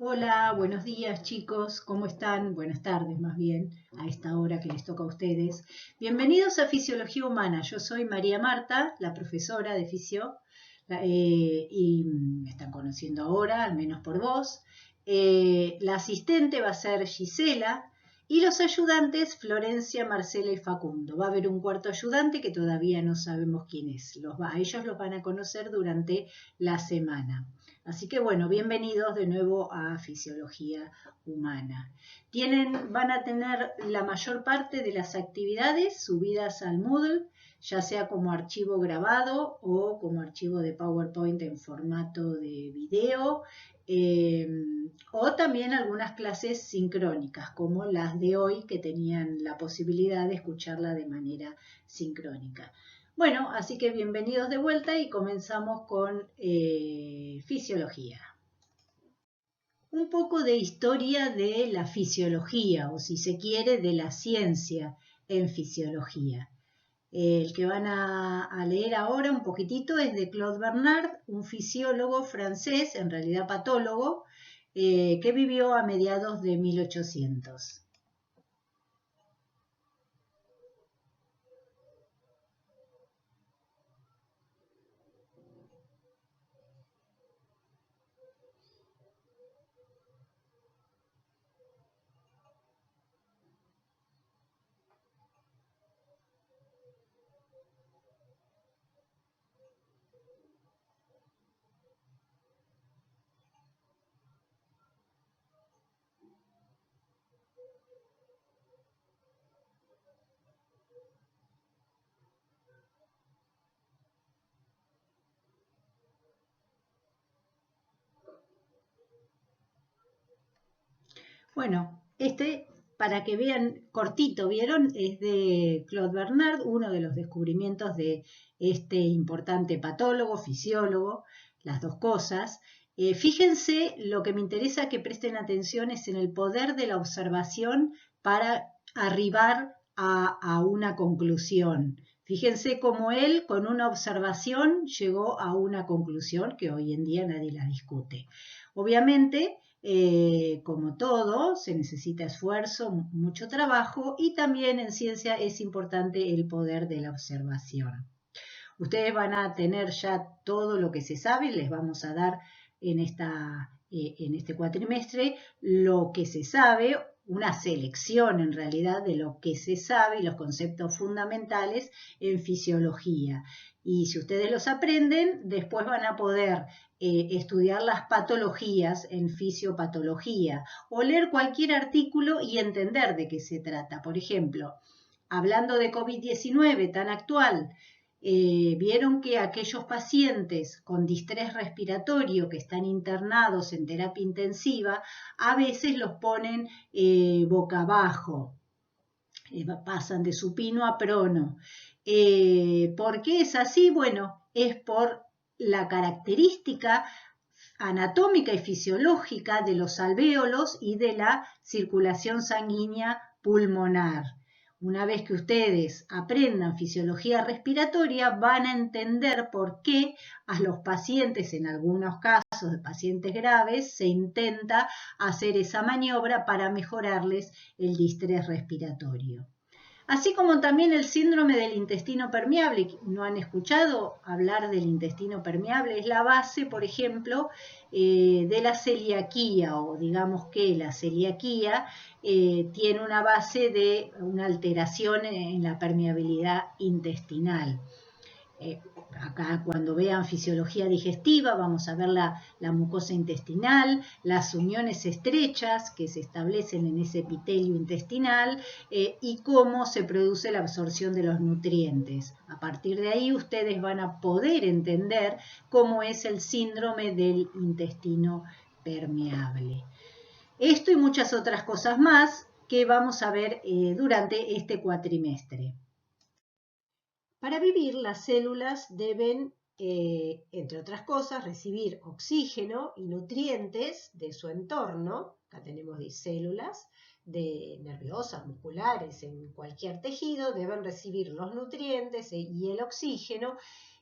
Hola, buenos días chicos, ¿cómo están? Buenas tardes más bien, a esta hora que les toca a ustedes. Bienvenidos a Fisiología Humana, yo soy María Marta, la profesora de Fisio, y me están conociendo ahora, al menos por voz. La asistente va a ser Gisela y los ayudantes Florencia, Marcela y Facundo. Va a haber un cuarto ayudante que todavía no sabemos quién es. Ellos los van a conocer durante la semana. Así que bueno, bienvenidos de nuevo a Fisiología Humana. Van a tener la mayor parte de las actividades subidas al Moodle, ya sea como archivo grabado o como archivo de PowerPoint en formato de video, o también algunas clases sincrónicas, como las de hoy, que tenían la posibilidad de escucharla de manera sincrónica. Bueno, así que bienvenidos de vuelta y comenzamos con fisiología. Un poco de historia de la fisiología, o si se quiere, de la ciencia en fisiología. El que van a leer ahora un poquitito es de Claude Bernard, un fisiólogo francés, en realidad patólogo, que vivió a mediados de 1800. Bueno, para que vean, cortito, ¿vieron? Es de Claude Bernard, uno de los descubrimientos de este importante patólogo, fisiólogo, las dos cosas. Fíjense, lo que me interesa que presten atención es en el poder de la observación para arribar a una conclusión. Fíjense cómo él, con una observación, llegó a una conclusión que hoy en día nadie la discute. Obviamente, como todo, se necesita esfuerzo, mucho trabajo, y también en ciencia es importante el poder de la observación. Ustedes van a tener ya todo lo que se sabe, les vamos a dar en este cuatrimestre lo que se sabe, una selección en realidad de lo que se sabe y los conceptos fundamentales en fisiología. Y si ustedes los aprenden, después van a poder estudiar las patologías en fisiopatología o leer cualquier artículo y entender de qué se trata. Por ejemplo, hablando de COVID-19 tan actual, vieron que aquellos pacientes con distrés respiratorio que están internados en terapia intensiva, a veces los ponen boca abajo, pasan de supino a prono. ¿Por qué es así? Bueno, es por la característica anatómica y fisiológica de los alvéolos y de la circulación sanguínea pulmonar. Una vez que ustedes aprendan fisiología respiratoria, van a entender por qué a los pacientes, en algunos casos de pacientes graves, se intenta hacer esa maniobra para mejorarles el distrés respiratorio. Así como también el síndrome del intestino permeable. ¿No han escuchado hablar del intestino permeable? Es la base, por ejemplo, de la celiaquía, o digamos que la celiaquía tiene una base de una alteración en la permeabilidad intestinal. Acá cuando vean fisiología digestiva vamos a ver la mucosa intestinal, las uniones estrechas que se establecen en ese epitelio intestinal y cómo se produce la absorción de los nutrientes. A partir de ahí ustedes van a poder entender cómo es el síndrome del intestino permeable. Esto y muchas otras cosas más que vamos a ver durante este cuatrimestre. Para vivir, las células deben, entre otras cosas, recibir oxígeno y nutrientes de su entorno. Acá tenemos células nerviosas, musculares, en cualquier tejido, deben recibir los nutrientes y el oxígeno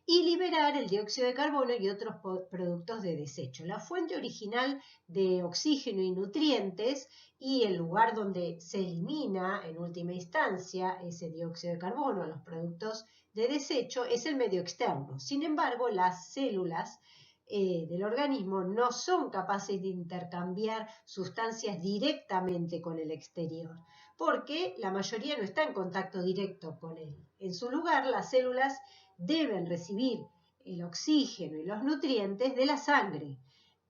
y liberar el dióxido de carbono y otros productos de desecho. La fuente original de oxígeno y nutrientes y el lugar donde se elimina en última instancia ese dióxido de carbono, los productos de desecho, es el medio externo. Sin embargo, las células del organismo no son capaces de intercambiar sustancias directamente con el exterior, porque la mayoría no está en contacto directo con él. En su lugar, las células deben recibir el oxígeno y los nutrientes de la sangre,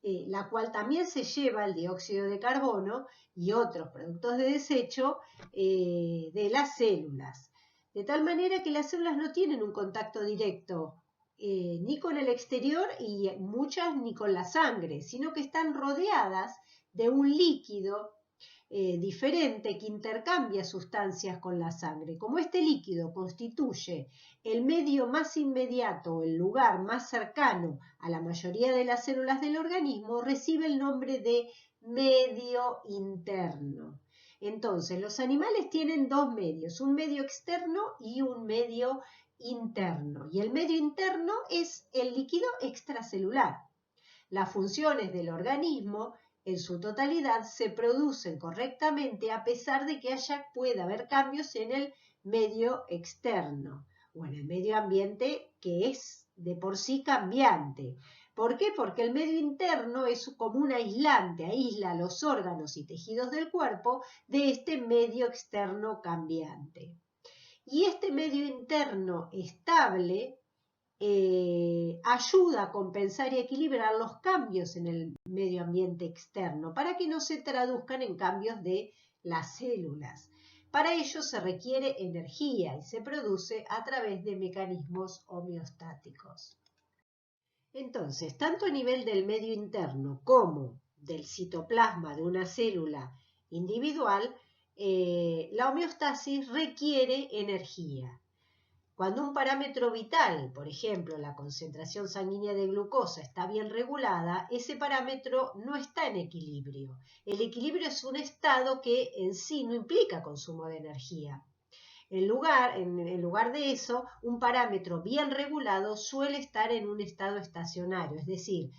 la cual también se lleva el dióxido de carbono y otros productos de desecho de las células. De tal manera que las células no tienen un contacto directo ni con el exterior y muchas ni con la sangre, sino que están rodeadas de un líquido diferente que intercambia sustancias con la sangre. Como este líquido constituye el medio más inmediato, el lugar más cercano a la mayoría de las células del organismo, recibe el nombre de medio interno. Entonces, los animales tienen dos medios, un medio externo y un medio interno. Y el medio interno es el líquido extracelular. Las funciones del organismo en su totalidad se producen correctamente a pesar de que pueda haber cambios en el medio externo o en el medio ambiente que es de por sí cambiante. ¿Por qué? Porque el medio interno es como un aislante, aísla los órganos y tejidos del cuerpo de este medio externo cambiante. Y este medio interno estable ayuda a compensar y equilibrar los cambios en el medio ambiente externo para que no se traduzcan en cambios de las células. Para ello se requiere energía y se produce a través de mecanismos homeostáticos. Entonces, tanto a nivel del medio interno como del citoplasma de una célula individual, la homeostasis requiere energía. Cuando un parámetro vital, por ejemplo, la concentración sanguínea de glucosa, está bien regulada, ese parámetro no está en equilibrio. El equilibrio es un estado que en sí no implica consumo de energía. En lugar de eso, un parámetro bien regulado suele estar en un estado estacionario, es decir,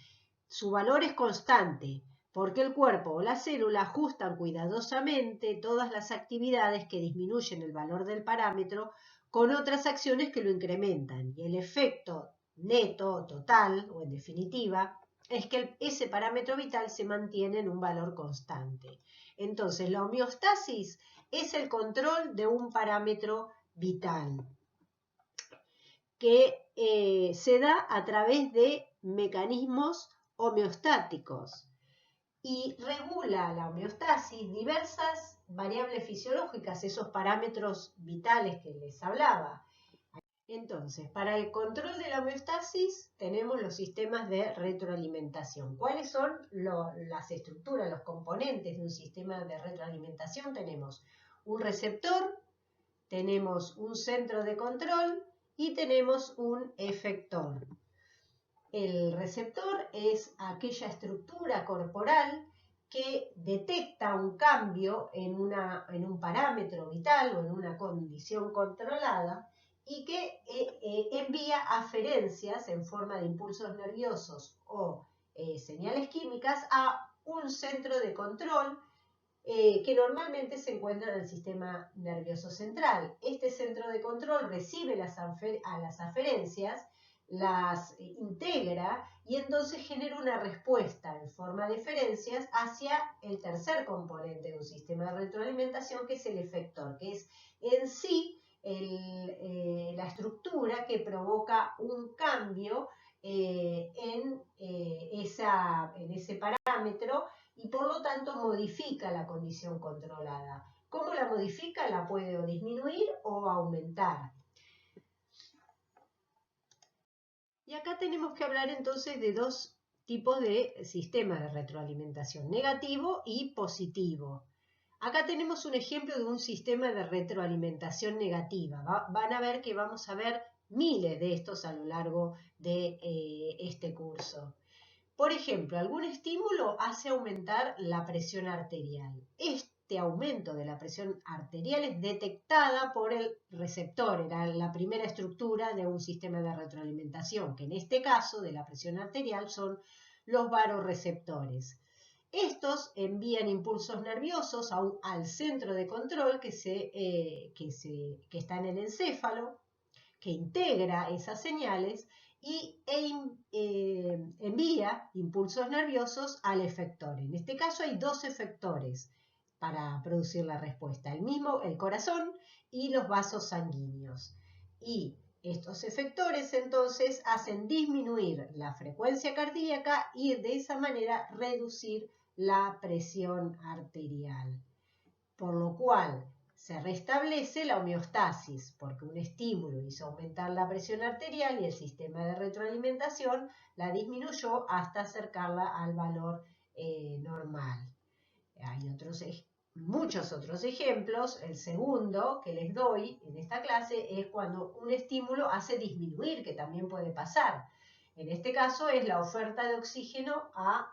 su valor es constante, porque el cuerpo o la célula ajustan cuidadosamente todas las actividades que disminuyen el valor del parámetro con otras acciones que lo incrementan. Y el efecto neto, total o en definitiva, es que ese parámetro vital se mantiene en un valor constante. Entonces, la homeostasis es el control de un parámetro vital que se da a través de mecanismos homeostáticos y regula la homeostasis diversas variables fisiológicas, esos parámetros vitales que les hablaba. Entonces, para el control de la homeostasis tenemos los sistemas de retroalimentación. ¿Cuáles son las estructuras, los componentes de un sistema de retroalimentación? Tenemos un receptor, tenemos un centro de control y tenemos un efector. El receptor es aquella estructura corporal que detecta un cambio en un parámetro vital o en una condición controlada y que envía aferencias en forma de impulsos nerviosos o señales químicas a un centro de control que normalmente se encuentra en el sistema nervioso central. Este centro de control recibe a las aferencias, las integra y entonces genera una respuesta en forma de eferencias hacia el tercer componente de un sistema de retroalimentación, que es el efector, que es en sí la estructura que provoca un cambio en ese parámetro y por lo tanto modifica la condición controlada. ¿Cómo la modifica? La puede o disminuir o aumentar. Y acá tenemos que hablar entonces de dos tipos de sistemas de retroalimentación, negativo y positivo. Acá tenemos un ejemplo de un sistema de retroalimentación negativa. Van a ver que vamos a ver miles de estos a lo largo de este curso. Por ejemplo, algún estímulo hace aumentar la presión arterial. este aumento de la presión arterial es detectada por el receptor. Era la primera estructura de un sistema de retroalimentación, que en este caso de la presión arterial son los varoreceptores. Estos envían impulsos nerviosos al centro de control que está en el encéfalo, que integra esas señales y envía impulsos nerviosos al efector. En este caso hay dos efectores para producir la respuesta, el corazón y los vasos sanguíneos. Y estos efectores entonces hacen disminuir la frecuencia cardíaca y de esa manera reducir la presión arterial. Por lo cual se restablece la homeostasis, porque un estímulo hizo aumentar la presión arterial y el sistema de retroalimentación la disminuyó hasta acercarla al valor normal. Hay muchos otros ejemplos. El segundo que les doy en esta clase es cuando un estímulo hace disminuir, que también puede pasar. En este caso es la oferta de oxígeno a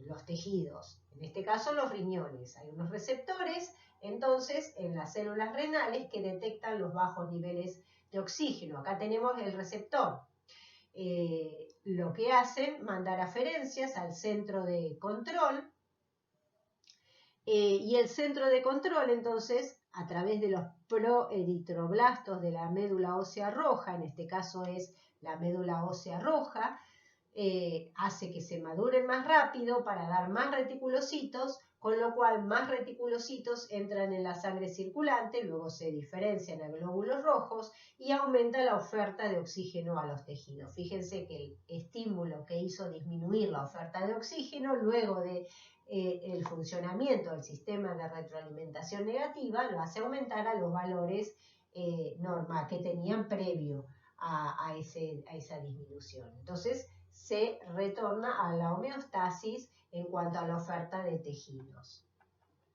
los tejidos, en este caso los riñones. Hay unos receptores entonces en las células renales que detectan los bajos niveles de oxígeno. Acá tenemos el receptor. Lo que hacen, mandar aferencias al centro de control, y el centro de control entonces a través de los proeritroblastos de la médula ósea roja, en este caso es la médula ósea roja, hace que se maduren más rápido para dar más reticulocitos, con lo cual más reticulocitos entran en la sangre circulante, luego se diferencian a glóbulos rojos y aumenta la oferta de oxígeno a los tejidos. Fíjense que el estímulo que hizo disminuir la oferta de oxígeno, luego de el funcionamiento del sistema de retroalimentación negativa, lo hace aumentar a los valores normal que tenían previo a esa disminución. Entonces se retorna a la homeostasis en cuanto a la oferta de tejidos.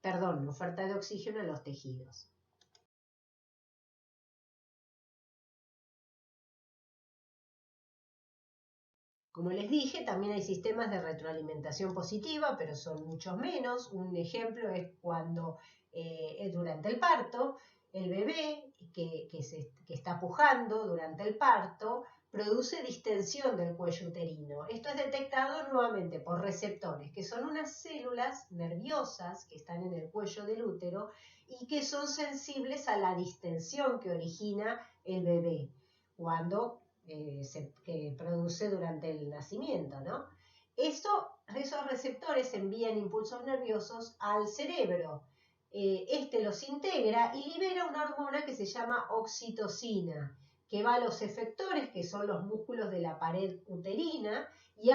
Perdón, la oferta de oxígeno a los tejidos. Como les dije, también hay sistemas de retroalimentación positiva, pero son muchos menos. Un ejemplo es cuando durante el parto, el bebé que está pujando durante el parto produce distensión del cuello uterino. Esto es detectado nuevamente por receptores, que son unas células nerviosas que están en el cuello del útero y que son sensibles a la distensión que origina el bebé cuando que produce durante el nacimiento, ¿no? Esos receptores envían impulsos nerviosos al cerebro. Este los integra y libera una hormona que se llama oxitocina, que va a los efectores, que son los músculos de la pared uterina, y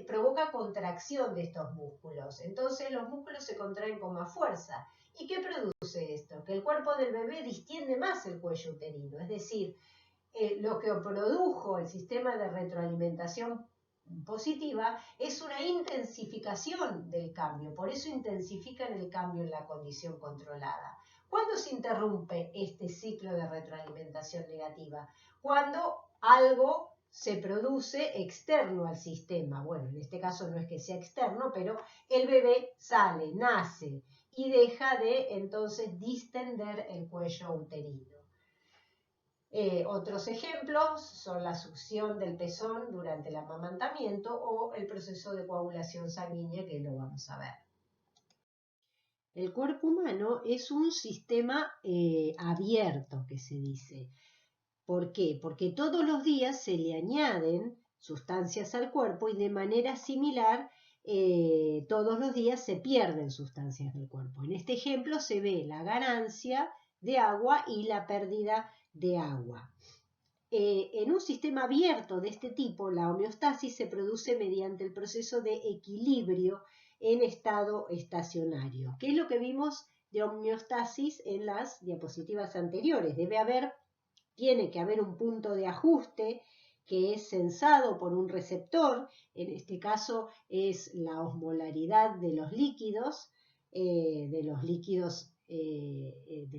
provoca contracción de estos músculos. Entonces los músculos se contraen con más fuerza. ¿Y qué produce esto? Que el cuerpo del bebé distiende más el cuello uterino, es decir, lo que produjo el sistema de retroalimentación positiva es una intensificación del cambio, por eso intensifican el cambio en la condición controlada. ¿Cuándo se interrumpe este ciclo de retroalimentación negativa? Cuando algo se produce externo al sistema. Bueno, en este caso no es que sea externo, pero el bebé sale, nace y deja de entonces distender el cuello uterino. Otros ejemplos son la succión del pezón durante el amamantamiento o el proceso de coagulación sanguínea, que lo vamos a ver. El cuerpo humano es un sistema abierto, que se dice. ¿Por qué? Porque todos los días se le añaden sustancias al cuerpo y de manera similar todos los días se pierden sustancias del cuerpo. En este ejemplo se ve la ganancia de agua y la pérdida de agua. En un sistema abierto de este tipo, la homeostasis se produce mediante el proceso de equilibrio en estado estacionario, que es lo que vimos de homeostasis en las diapositivas anteriores. Tiene que haber un punto de ajuste que es sensado por un receptor, en este caso es la osmolaridad de los líquidos, de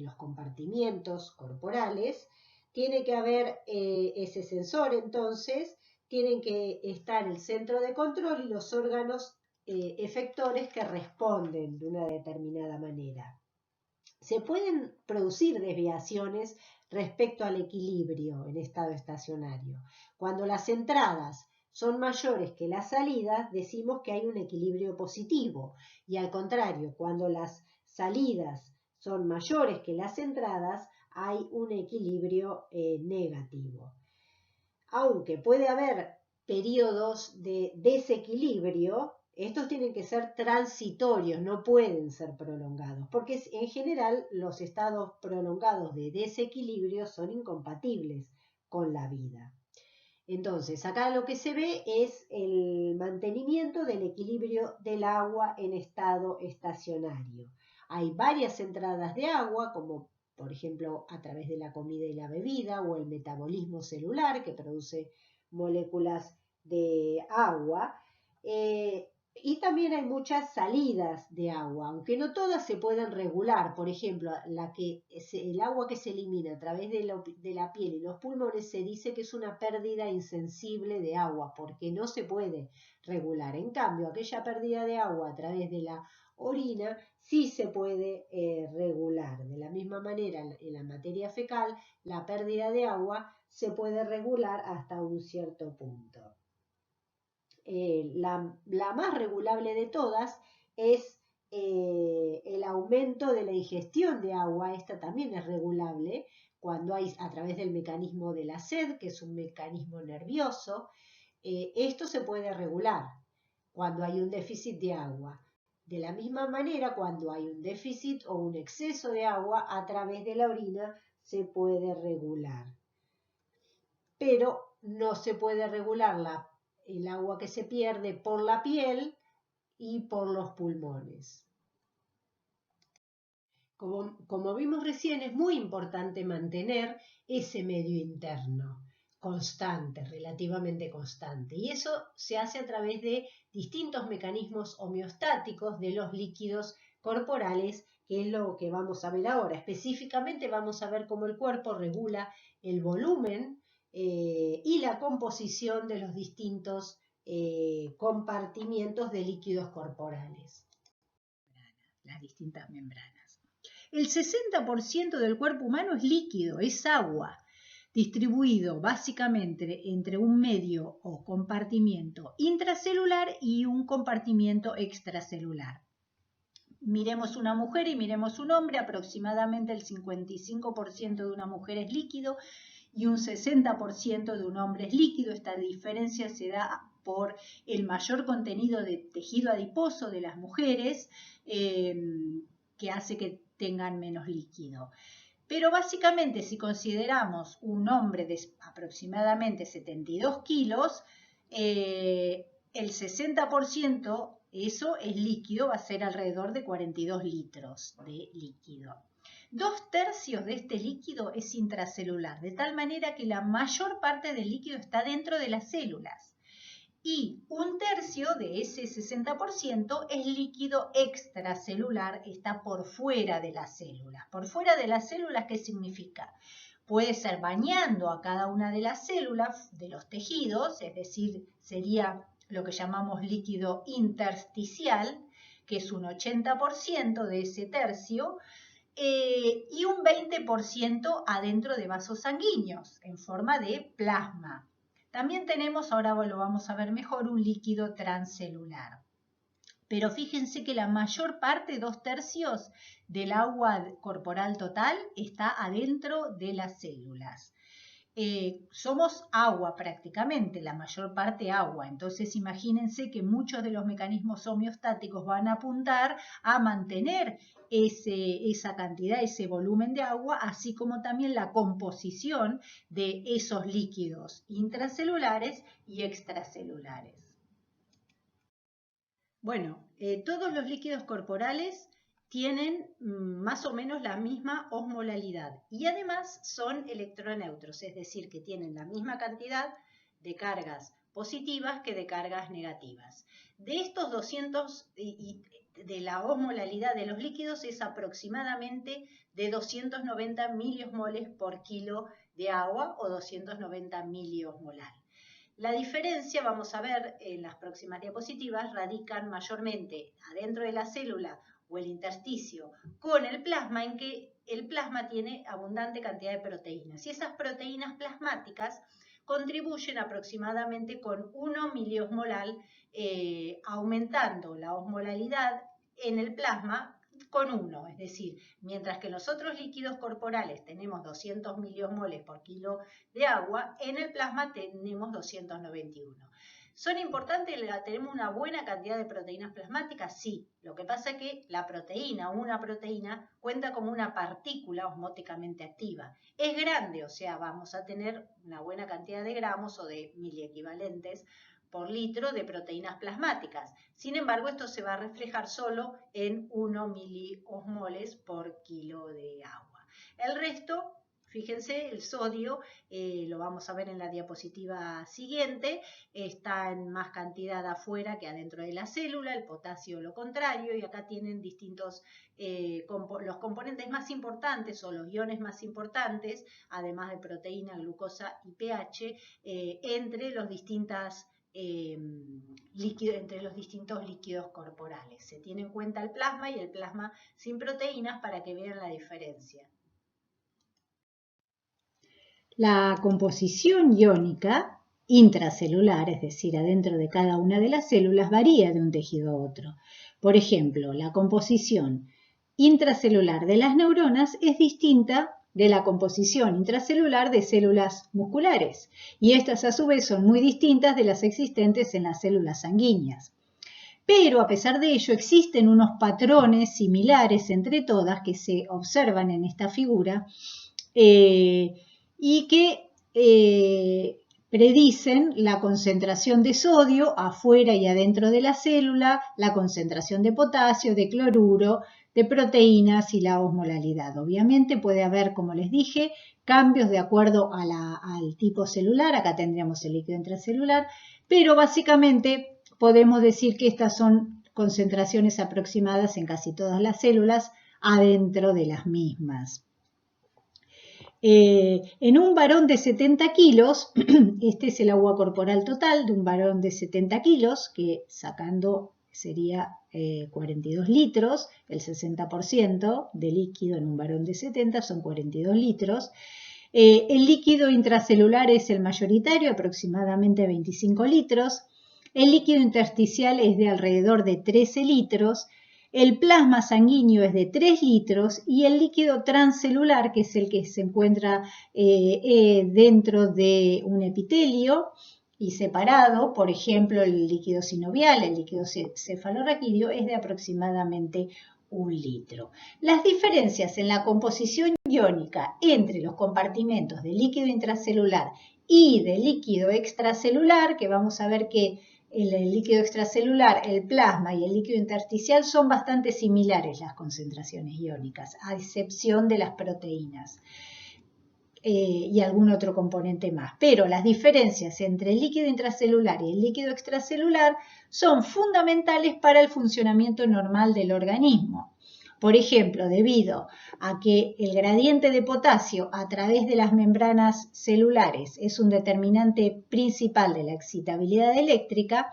los compartimientos corporales. Tiene que haber ese sensor, entonces, tienen que estar el centro de control y los órganos efectores que responden de una determinada manera. Se pueden producir desviaciones respecto al equilibrio en estado estacionario. Cuando las entradas son mayores que las salidas, decimos que hay un equilibrio positivo. Y al contrario, cuando las salidas son mayores que las entradas, hay un equilibrio negativo. Aunque puede haber periodos de desequilibrio, estos tienen que ser transitorios, no pueden ser prolongados, porque en general los estados prolongados de desequilibrio son incompatibles con la vida. Entonces, acá lo que se ve es el mantenimiento del equilibrio del agua en estado estacionario. Hay varias entradas de agua, como por ejemplo a través de la comida y la bebida, o el metabolismo celular que produce moléculas de agua. Y también hay muchas salidas de agua, aunque no todas se pueden regular. Por ejemplo, el agua que se elimina a través de la piel y los pulmones se dice que es una pérdida insensible de agua, porque no se puede regular. En cambio, aquella pérdida de agua a través de la orina sí se puede regular. De la misma manera, en la materia fecal, la pérdida de agua se puede regular hasta un cierto punto. La más regulable de todas es el aumento de la ingestión de agua. Esta también es regulable cuando hay a través del mecanismo de la sed, que es un mecanismo nervioso. Esto se puede regular cuando hay un déficit de agua. De la misma manera, cuando hay un déficit o un exceso de agua a través de la orina se puede regular. Pero no se puede regular el agua que se pierde por la piel y por los pulmones. Como vimos recién, es muy importante mantener ese medio interno constante, relativamente constante. Y eso se hace a través de distintos mecanismos homeostáticos de los líquidos corporales, que es lo que vamos a ver ahora. Específicamente vamos a ver cómo el cuerpo regula el volumen y la composición de los distintos compartimientos de líquidos corporales. Las distintas membranas. El 60% del cuerpo humano es líquido, es agua, distribuido básicamente entre un medio o compartimiento intracelular y un compartimiento extracelular. Miremos una mujer y miremos un hombre, aproximadamente el 55% de una mujer es líquido y un 60% de un hombre es líquido. Esta diferencia se da por el mayor contenido de tejido adiposo de las mujeres, que hace que tengan menos líquido. Pero básicamente, si consideramos un hombre de aproximadamente 72 kilos, el 60%, eso es líquido, va a ser alrededor de 42 litros de líquido. 2/3 de este líquido es intracelular, de tal manera que la mayor parte del líquido está dentro de las células. Y 1/3 de ese 60% es líquido extracelular, está por fuera de las células. ¿Por fuera de las células qué significa? Puede ser bañando a cada una de las células de los tejidos, es decir, sería lo que llamamos líquido intersticial, que es un 80% de ese tercio, y un 20% adentro de vasos sanguíneos, en forma de plasma. También tenemos, ahora lo vamos a ver mejor, un líquido transcelular. Pero fíjense que la mayor parte, 2/3 del agua corporal total, está adentro de las células. Somos agua prácticamente, la mayor parte agua. Entonces imagínense que muchos de los mecanismos homeostáticos van a apuntar a mantener esa cantidad, ese volumen de agua, así como también la composición de esos líquidos intracelulares y extracelulares. Bueno, todos los líquidos corporales tienen más o menos la misma osmolalidad y además son electroneutros, es decir, que tienen la misma cantidad de cargas positivas que de cargas negativas. De estos 200, de la osmolalidad de los líquidos es aproximadamente de 290 miliosmoles por kilo de agua o 290 miliosmolar. La diferencia, vamos a ver en las próximas diapositivas, radican mayormente adentro de la célula o el intersticio con el plasma, en que el plasma tiene abundante cantidad de proteínas. Y esas proteínas plasmáticas contribuyen aproximadamente con 1 miliosmolar, aumentando la osmolalidad en el plasma con 1, es decir, mientras que en los otros líquidos corporales tenemos 200 miliosmoles por kilo de agua, en el plasma tenemos 291. ¿Son importantes? ¿Tenemos una buena cantidad de proteínas plasmáticas? Sí. Lo que pasa es que la proteína, una proteína, cuenta como una partícula osmóticamente activa. Es grande, o sea, vamos a tener una buena cantidad de gramos o de miliequivalentes por litro de proteínas plasmáticas. Sin embargo, esto se va a reflejar solo en 1 miliosmoles por kilo de agua. El resto, fíjense, el sodio, lo vamos a ver en la diapositiva siguiente, está en más cantidad afuera que adentro de la célula, el potasio lo contrario, y acá tienen distintos, los componentes más importantes o los iones más importantes, además de proteína, glucosa y pH, entre los distintos líquidos corporales. Se tiene en cuenta el plasma y el plasma sin proteínas para que vean la diferencia. La composición iónica intracelular, es decir, adentro de cada una de las células, varía de un tejido a otro. Por ejemplo, la composición intracelular de las neuronas es distinta de la composición intracelular de células musculares, y estas a su vez son muy distintas de las existentes en las células sanguíneas. Pero a pesar de ello existen unos patrones similares entre todas que se observan en esta figura y que predicen la concentración de sodio afuera y adentro de la célula, la concentración de potasio, de cloruro, de proteínas y la osmolalidad. Obviamente puede haber, como les dije, cambios de acuerdo al tipo celular. Acá tendríamos el líquido intracelular, pero básicamente podemos decir que estas son concentraciones aproximadas en casi todas las células adentro de las mismas. En un varón de 70 kilos, este es el agua corporal total de un varón de 70 kilos, que sacando sería 42 litros, el 60% de líquido en un varón de 70 son 42 litros. El líquido intracelular es el mayoritario, aproximadamente 25 litros. El líquido intersticial es de alrededor de 13 litros. El plasma sanguíneo es de 3 litros y el líquido transcelular, que es el que se encuentra dentro de un epitelio y separado, por ejemplo, el líquido sinovial, el líquido cefalorraquídeo, es de aproximadamente 1 litro. Las diferencias en la composición iónica entre los compartimentos de líquido intracelular y de líquido extracelular, que vamos a ver que el líquido extracelular, el plasma y el líquido intersticial son bastante similares las concentraciones iónicas, a excepción de las proteínas y algún otro componente más. Pero las diferencias entre el líquido intracelular y el líquido extracelular son fundamentales para el funcionamiento normal del organismo. Por ejemplo, debido a que el gradiente de potasio a través de las membranas celulares es un determinante principal de la excitabilidad eléctrica,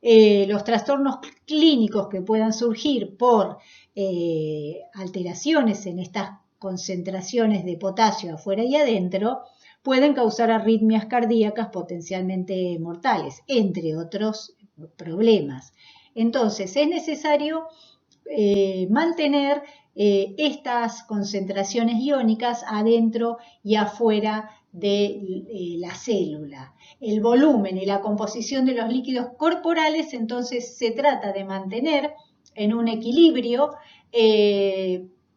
los trastornos clínicos que puedan surgir por alteraciones en estas concentraciones de potasio afuera y adentro pueden causar arritmias cardíacas potencialmente mortales, entre otros problemas. Entonces, es necesario mantener estas concentraciones iónicas adentro y afuera de la célula. El volumen y la composición de los líquidos corporales, entonces, se trata de mantener en un equilibrio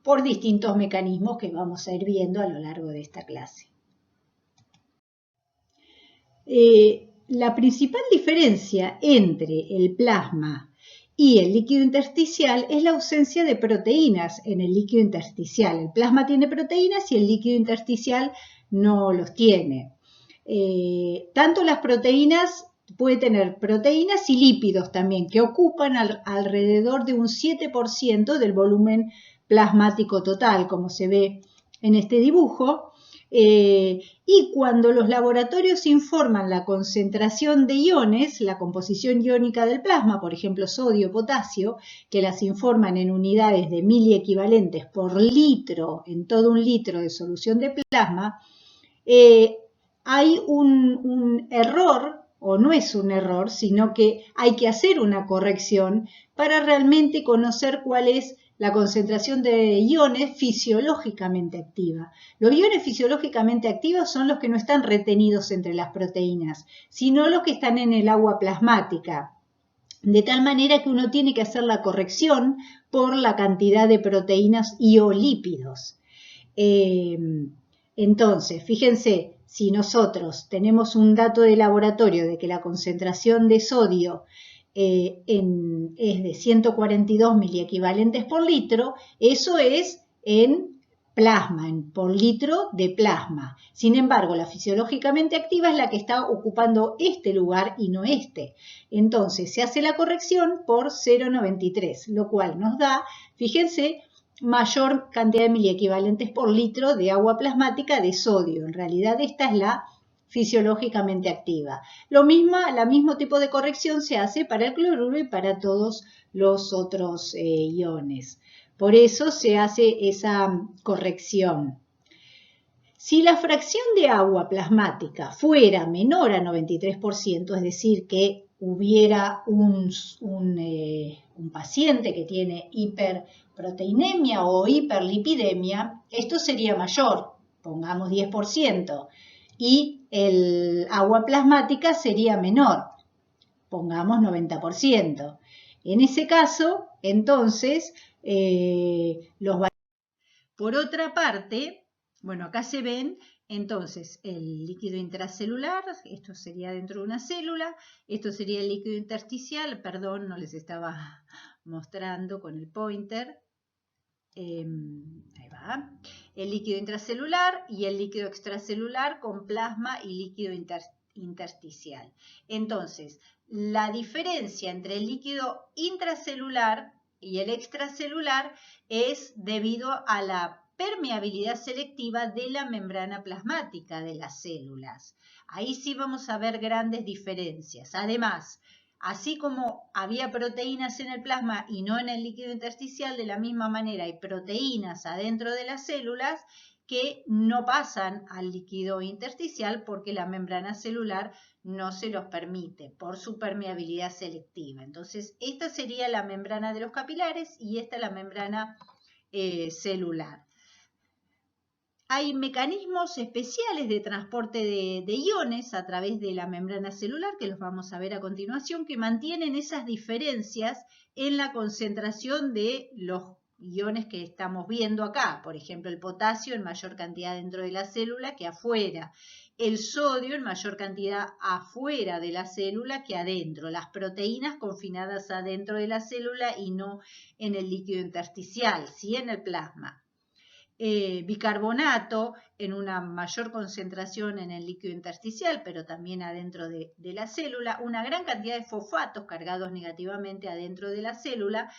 por distintos mecanismos que vamos a ir viendo a lo largo de esta clase. La principal diferencia entre el plasma y el líquido intersticial es la ausencia de proteínas en el líquido intersticial. El plasma tiene proteínas y el líquido intersticial no los tiene. Tanto las proteínas, puede tener proteínas y lípidos también, que ocupan alrededor de un 7% del volumen plasmático total, como se ve en este dibujo. Y cuando los laboratorios informan la concentración de iones, la composición iónica del plasma, por ejemplo sodio, potasio, que las informan en unidades de miliequivalentes por litro, en todo un litro de solución de plasma, hay un error, o no es un error, sino que hay que hacer una corrección para realmente conocer cuál es la concentración de iones fisiológicamente activa. Los iones fisiológicamente activos son los que no están retenidos entre las proteínas, sino los que están en el agua plasmática. De tal manera que uno tiene que hacer la corrección por la cantidad de proteínas y o lípidos. Entonces, fíjense, si nosotros tenemos un dato de laboratorio de que la concentración de sodio es de 142 miliequivalentes por litro, eso es en plasma, por litro de plasma. Sin embargo, la fisiológicamente activa es la que está ocupando este lugar y no este. Entonces, se hace la corrección por 0,93, lo cual nos da, fíjense, mayor cantidad de miliequivalentes por litro de agua plasmática de sodio. En realidad, esta es la fisiológicamente activa. La mismo tipo de corrección se hace para el cloruro y para todos los otros iones. Por eso se hace esa corrección. Si la fracción de agua plasmática fuera menor a 93%, es decir, que hubiera un paciente que tiene hiperproteinemia o hiperlipidemia, esto sería mayor, pongamos 10%, y el agua plasmática sería menor, pongamos 90%. En ese caso, entonces, por otra parte, bueno, acá se ven entonces el líquido intracelular, esto sería dentro de una célula, esto sería el líquido intersticial, perdón, no les estaba mostrando con el pointer, ahí va, el líquido intracelular y el líquido extracelular con plasma y líquido intersticial. Entonces, la diferencia entre el líquido intracelular y el extracelular es debido a la permeabilidad selectiva de la membrana plasmática de las células. Ahí sí vamos a ver grandes diferencias. Además, así como había proteínas en el plasma y no en el líquido intersticial, de la misma manera hay proteínas adentro de las células que no pasan al líquido intersticial porque la membrana celular no se los permite por su permeabilidad selectiva. Entonces, esta sería la membrana de los capilares y esta la membrana celular. Hay mecanismos especiales de transporte de iones a través de la membrana celular, que los vamos a ver a continuación, que mantienen esas diferencias en la concentración de los iones que estamos viendo acá. Por ejemplo, el potasio en mayor cantidad dentro de la célula que afuera. El sodio en mayor cantidad afuera de la célula que adentro. Las proteínas confinadas adentro de la célula y no en el líquido intersticial, sí en el plasma. Bicarbonato en una mayor concentración en el líquido intersticial, pero también adentro de la célula, una gran cantidad de fosfatos cargados negativamente adentro de la célula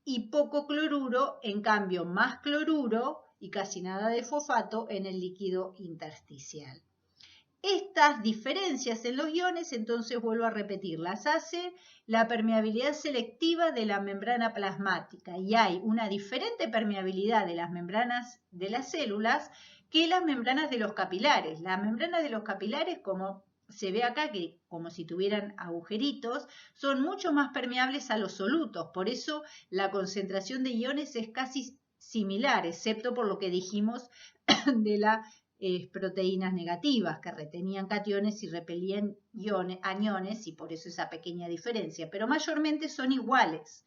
y poco cloruro, en cambio más cloruro y casi nada de fosfato en el líquido intersticial. Estas diferencias en los iones, entonces vuelvo a repetir, las hace la permeabilidad selectiva de la membrana plasmática y hay una diferente permeabilidad de las membranas de las células que las membranas de los capilares. Las membranas de los capilares, como se ve acá, que como si tuvieran agujeritos, son mucho más permeables a los solutos, por eso la concentración de iones es casi similar, excepto por lo que dijimos de las proteínas negativas que retenían cationes y repelían aniones y por eso esa pequeña diferencia, pero mayormente son iguales.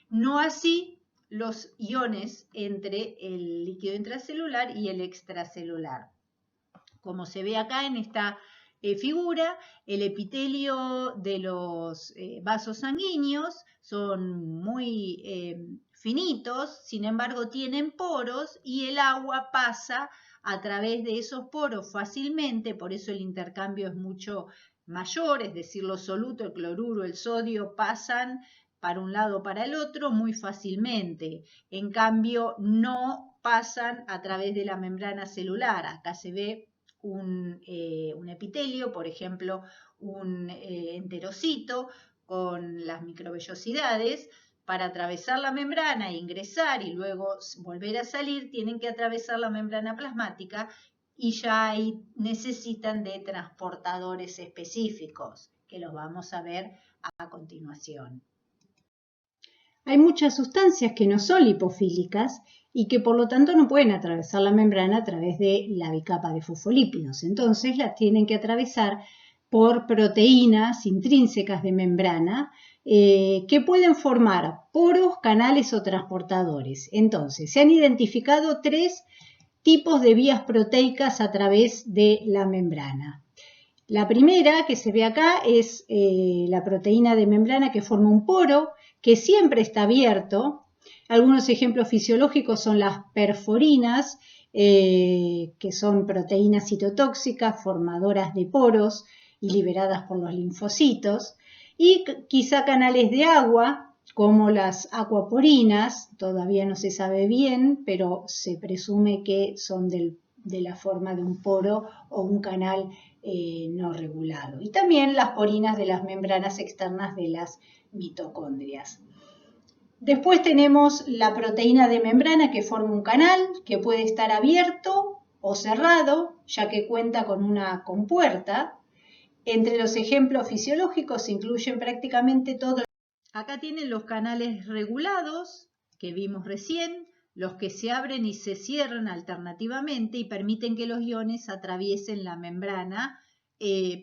No así los iones entre el líquido intracelular y el extracelular. Como se ve acá en esta figura, el epitelio de los vasos sanguíneos son muy finitos, sin embargo tienen poros y el agua pasa a través de esos poros fácilmente, por eso el intercambio es mucho mayor, es decir, los solutos, el cloruro, el sodio pasan para un lado o para el otro muy fácilmente. En cambio, no pasan a través de la membrana celular. Acá se ve un epitelio, por ejemplo, un enterocito con las microvellosidades. Para atravesar la membrana e ingresar y luego volver a salir, tienen que atravesar la membrana plasmática y ya ahí necesitan de transportadores específicos, que los vamos a ver a continuación. Hay muchas sustancias que no son lipofílicas y que por lo tanto no pueden atravesar la membrana a través de la bicapa de fosfolípidos. Entonces las tienen que atravesar por proteínas intrínsecas de membrana que pueden formar poros, canales o transportadores. Entonces se han identificado 3 tipos de vías proteicas a través de la membrana. La primera que se ve acá es la proteína de membrana que forma un poro que siempre está abierto. Algunos ejemplos fisiológicos son las perforinas, que son proteínas citotóxicas formadoras de poros y liberadas por los linfocitos, y quizá canales de agua como las aquaporinas, todavía no se sabe bien, pero se presume que son de la forma de un poro o un canal no regulado. Y también las porinas de las membranas externas de las mitocondrias. Después tenemos la proteína de membrana que forma un canal que puede estar abierto o cerrado, ya que cuenta con una compuerta. Entre los ejemplos fisiológicos se incluyen prácticamente todos. Acá tienen los canales regulados que vimos recién, los que se abren y se cierran alternativamente y permiten que los iones atraviesen la membrana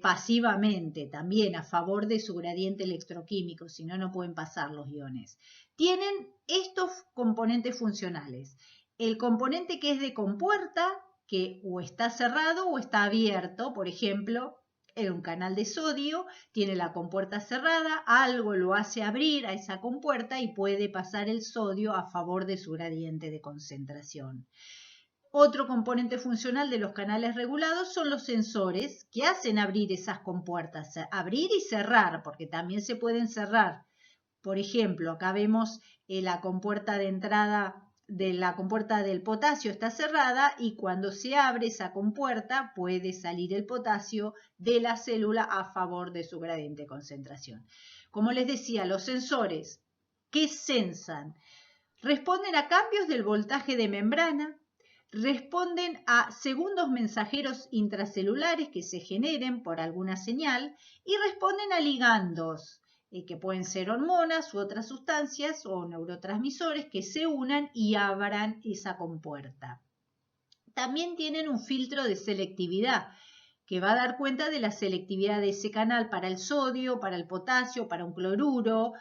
pasivamente, también a favor de su gradiente electroquímico, si no, no pueden pasar los iones. Tienen estos componentes funcionales. El componente que es de compuerta, que o está cerrado o está abierto, por ejemplo, en un canal de sodio, tiene la compuerta cerrada, algo lo hace abrir a esa compuerta y puede pasar el sodio a favor de su gradiente de concentración. Otro componente funcional de los canales regulados son los sensores que hacen abrir esas compuertas, abrir y cerrar, porque también se pueden cerrar. Por ejemplo, acá vemos la compuerta de entrada de la compuerta del potasio está cerrada y cuando se abre esa compuerta puede salir el potasio de la célula a favor de su gradiente de concentración. Como les decía, los sensores, ¿qué sensan? Responden a cambios del voltaje de membrana, responden a segundos mensajeros intracelulares que se generen por alguna señal y responden a ligandos, que pueden ser hormonas u otras sustancias o neurotransmisores que se unan y abran esa compuerta. También tienen un filtro de selectividad que va a dar cuenta de la selectividad de ese canal para el sodio, para el potasio, para un cloruro,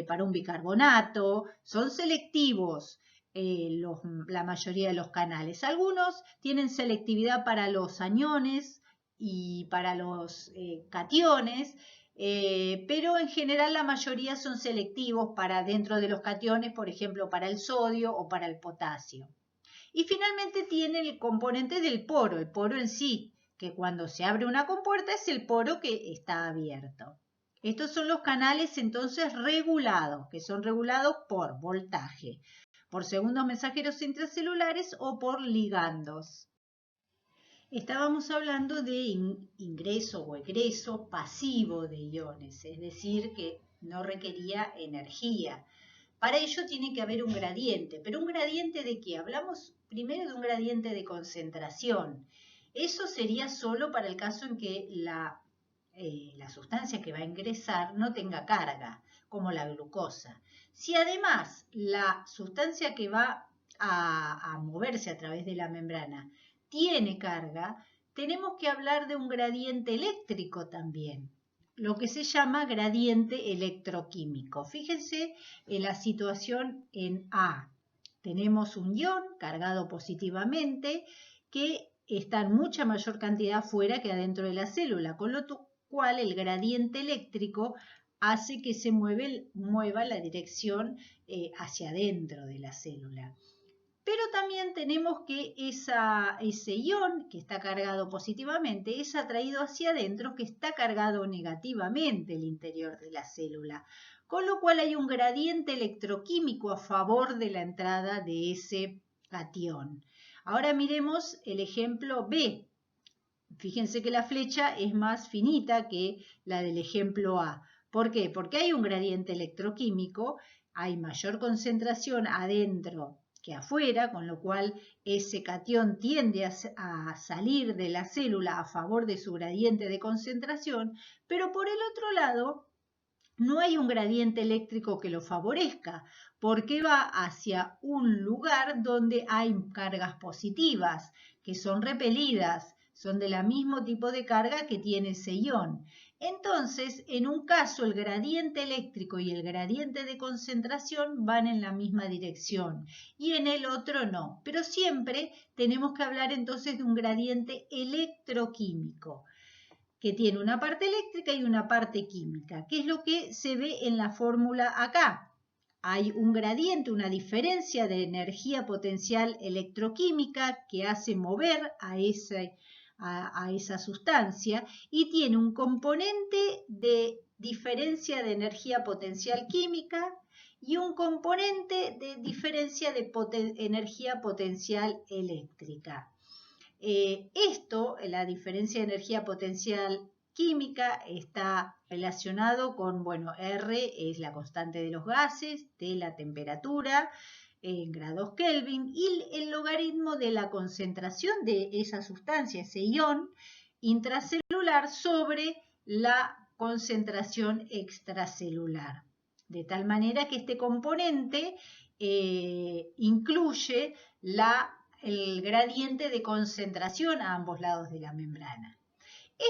para un bicarbonato. Son selectivos la mayoría de los canales. Algunos tienen selectividad para los aniones y para los cationes, pero en general la mayoría son selectivos para dentro de los cationes, por ejemplo, para el sodio o para el potasio. Y finalmente tiene el componente del poro, el poro en sí, que cuando se abre una compuerta es el poro que está abierto. Estos son los canales entonces regulados, que son regulados por voltaje, por segundos mensajeros intracelulares o por ligandos. Estábamos hablando de ingreso o egreso pasivo de iones, es decir, que no requería energía. Para ello tiene que haber un gradiente, pero ¿un gradiente de qué? Hablamos primero de un gradiente de concentración. Eso sería solo para el caso en que la sustancia que va a ingresar no tenga carga, como la glucosa. Si además la sustancia que va a moverse a través de la membrana tiene carga, tenemos que hablar de un gradiente eléctrico también, lo que se llama gradiente electroquímico. Fíjense en la situación en A. Tenemos un ion cargado positivamente que está en mucha mayor cantidad fuera que adentro de la célula, con lo cual el gradiente eléctrico hace que se mueva la dirección hacia adentro de la célula. Pero también tenemos que ese ion que está cargado positivamente es atraído hacia adentro, que está cargado negativamente el interior de la célula. con lo cual hay un gradiente electroquímico a favor de la entrada de ese catión. Ahora miremos el ejemplo B. Fíjense que la flecha es más finita que la del ejemplo A. ¿Por qué? Porque hay un gradiente electroquímico, hay mayor concentración adentro que afuera, con lo cual ese catión tiende a salir de la célula a favor de su gradiente de concentración, pero por el otro lado no hay un gradiente eléctrico que lo favorezca, porque va hacia un lugar donde hay cargas positivas, que son repelidas, son del mismo tipo de carga que tiene ese ion. Entonces, en un caso, el gradiente eléctrico y el gradiente de concentración van en la misma dirección y en el otro no. Pero siempre tenemos que hablar entonces de un gradiente electroquímico, que tiene una parte eléctrica y una parte química, que es lo que se ve en la fórmula acá. Hay un gradiente, una diferencia de energía potencial electroquímica que hace mover a esa sustancia y tiene un componente de diferencia de energía potencial química y un componente de diferencia de energía potencial eléctrica. La diferencia de energía potencial química está relacionado con, R es la constante de los gases, T la temperatura, en grados Kelvin, y el logaritmo de la concentración de esa sustancia, ese ion intracelular, sobre la concentración extracelular. De tal manera que este componente incluye el gradiente de concentración a ambos lados de la membrana.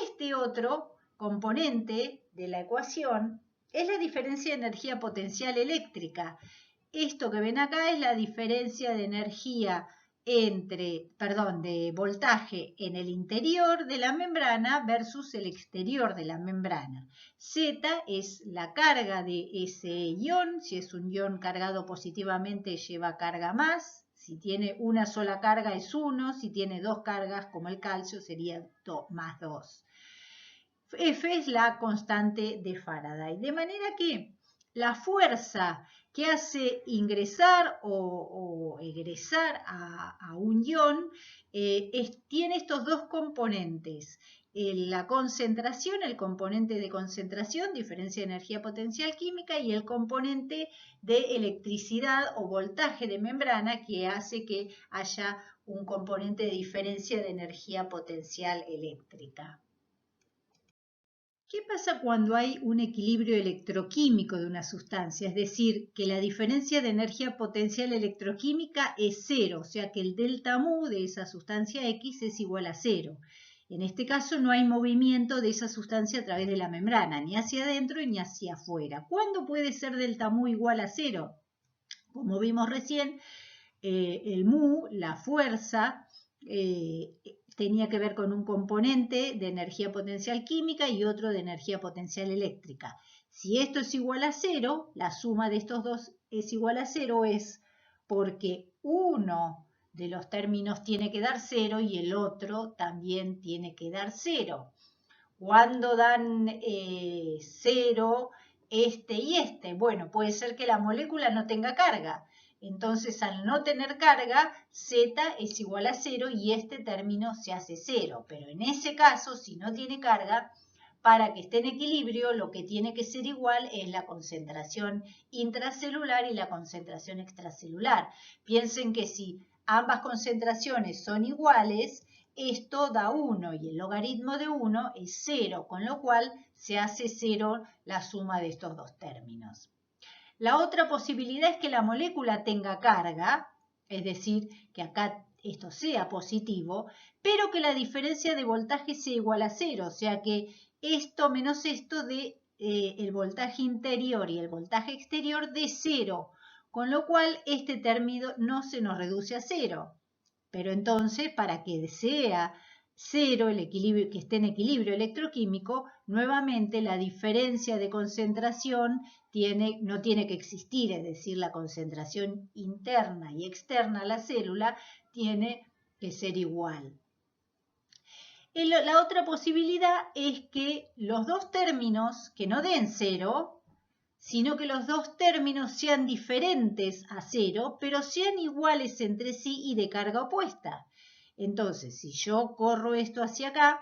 Este otro componente de la ecuación es la diferencia de energía potencial eléctrica. Esto que ven acá es la diferencia de energía de voltaje en el interior de la membrana versus el exterior de la membrana. Z es la carga de ese ion. Si es un ion cargado positivamente, lleva carga más. Si tiene una sola carga es 1, si tiene dos cargas como el calcio sería más 2. F es la constante de Faraday. De manera que la fuerza que hace ingresar o egresar a un ion tiene estos dos componentes. La concentración, el componente de concentración, diferencia de energía potencial química, y el componente de electricidad o voltaje de membrana, que hace que haya un componente de diferencia de energía potencial eléctrica. ¿Qué pasa cuando hay un equilibrio electroquímico de una sustancia? Es decir, que la diferencia de energía potencial electroquímica es 0, o sea que el delta mu de esa sustancia X es igual a 0. En este caso no hay movimiento de esa sustancia a través de la membrana, ni hacia adentro ni hacia afuera. ¿Cuándo puede ser delta mu igual a 0? Como vimos recién, el mu, la fuerza, tenía que ver con un componente de energía potencial química y otro de energía potencial eléctrica. Si esto es igual a 0, la suma de estos dos es igual a 0, es porque uno de los términos tiene que dar 0 y el otro también tiene que dar 0. ¿Cuándo dan 0 este y este? Bueno, puede ser que la molécula no tenga carga. Entonces, al no tener carga, Z es igual a 0 y este término se hace 0. Pero en ese caso, si no tiene carga, para que esté en equilibrio, lo que tiene que ser igual es la concentración intracelular y la concentración extracelular. Piensen que si ambas concentraciones son iguales, esto da 1 y el logaritmo de 1 es 0, con lo cual se hace 0 la suma de estos dos términos. La otra posibilidad es que la molécula tenga carga, es decir, que acá esto sea positivo, pero que la diferencia de voltaje sea igual a 0, o sea que esto menos esto de el voltaje interior y el voltaje exterior de 0, con lo cual este término no se nos reduce a 0. Pero entonces, para que sea 0, el equilibrio, que esté en equilibrio electroquímico, nuevamente la diferencia de concentración no tiene que existir, es decir, la concentración interna y externa a la célula tiene que ser igual. La otra posibilidad es que los dos términos que no den 0 sino que los dos términos sean diferentes a cero, pero sean iguales entre sí y de carga opuesta. Entonces, si yo corro esto hacia acá,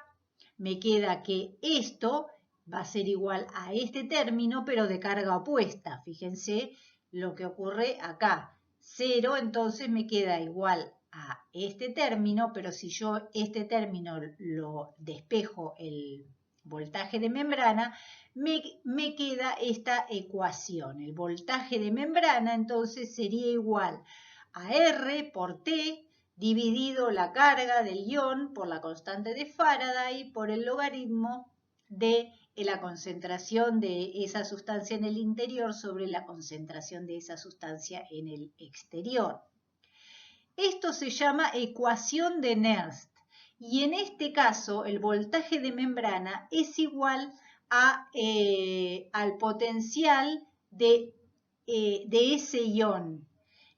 me queda que esto va a ser igual a este término, pero de carga opuesta. Fíjense lo que ocurre acá. 0, entonces me queda igual a este término, pero si yo este término lo despejo el voltaje de membrana, me queda esta ecuación. El voltaje de membrana entonces sería igual a R por T dividido la carga del ion por la constante de Faraday por el logaritmo de la concentración de esa sustancia en el interior sobre la concentración de esa sustancia en el exterior. Esto se llama ecuación de Nernst y en este caso el voltaje de membrana es igual al potencial de ese ion.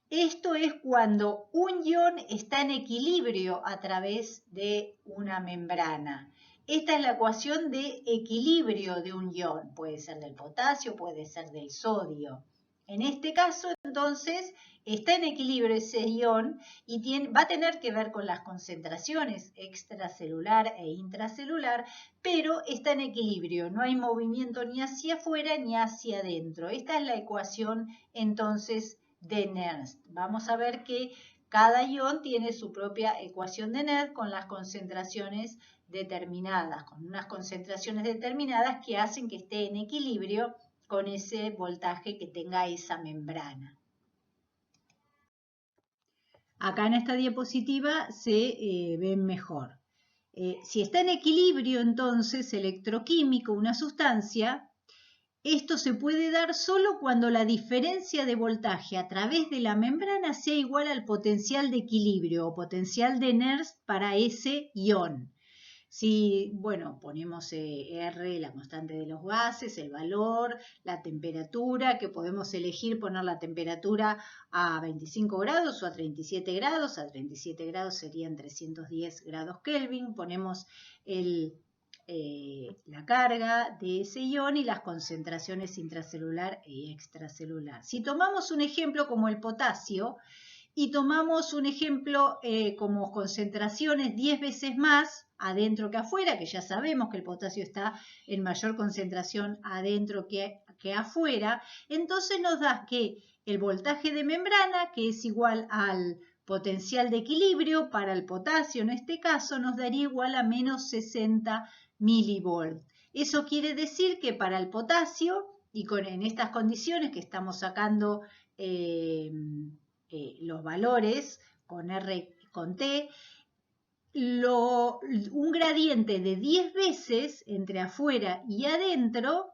Esto es cuando un ion está en equilibrio a través de una membrana. Esta es la ecuación de equilibrio de un ion. Puede ser del potasio, puede ser del sodio. En este caso, entonces, está en equilibrio ese ion y va a tener que ver con las concentraciones extracelular e intracelular, pero está en equilibrio. No hay movimiento ni hacia afuera ni hacia adentro. Esta es la ecuación, entonces, de Nernst. Vamos a ver que cada ion tiene su propia ecuación de Nernst con las concentraciones determinadas, con unas concentraciones determinadas que hacen que esté en equilibrio con ese voltaje que tenga esa membrana. Acá en esta diapositiva se ven mejor. Si está en equilibrio, entonces, electroquímico, una sustancia, esto se puede dar solo cuando la diferencia de voltaje a través de la membrana sea igual al potencial de equilibrio o potencial de Nernst para ese ion. Si, bueno, ponemos R, la constante de los gases, el valor, la temperatura, que podemos elegir poner la temperatura a 25 grados o a 37 grados. A 37 grados serían 310 grados Kelvin. Ponemos la carga de ese ion y las concentraciones intracelular y extracelular. Si tomamos un ejemplo como el potasio y tomamos un ejemplo como concentraciones 10 veces más adentro que afuera, que ya sabemos que el potasio está en mayor concentración adentro que afuera, entonces nos da que el voltaje de membrana, que es igual al potencial de equilibrio para el potasio en este caso, nos daría igual a menos 60 milivolts. Eso quiere decir que para el potasio, y en estas condiciones que estamos sacando los valores con R y con T, un gradiente de 10 veces entre afuera y adentro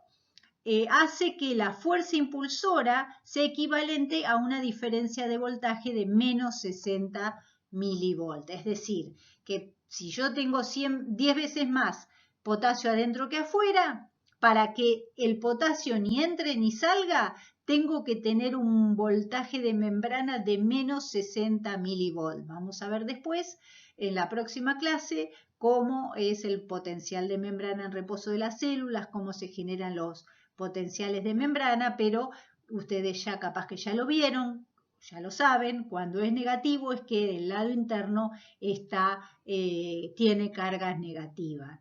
hace que la fuerza impulsora sea equivalente a una diferencia de voltaje de menos 60 milivolts. Es decir, que si yo tengo 10 veces más potasio adentro que afuera, para que el potasio ni entre ni salga, tengo que tener un voltaje de membrana de menos 60 milivolts. Vamos a ver después en la próxima clase cómo es el potencial de membrana en reposo de las células, cómo se generan los potenciales de membrana, pero ustedes ya capaz que ya lo vieron, ya lo saben, cuando es negativo es que del lado interno tiene cargas negativas.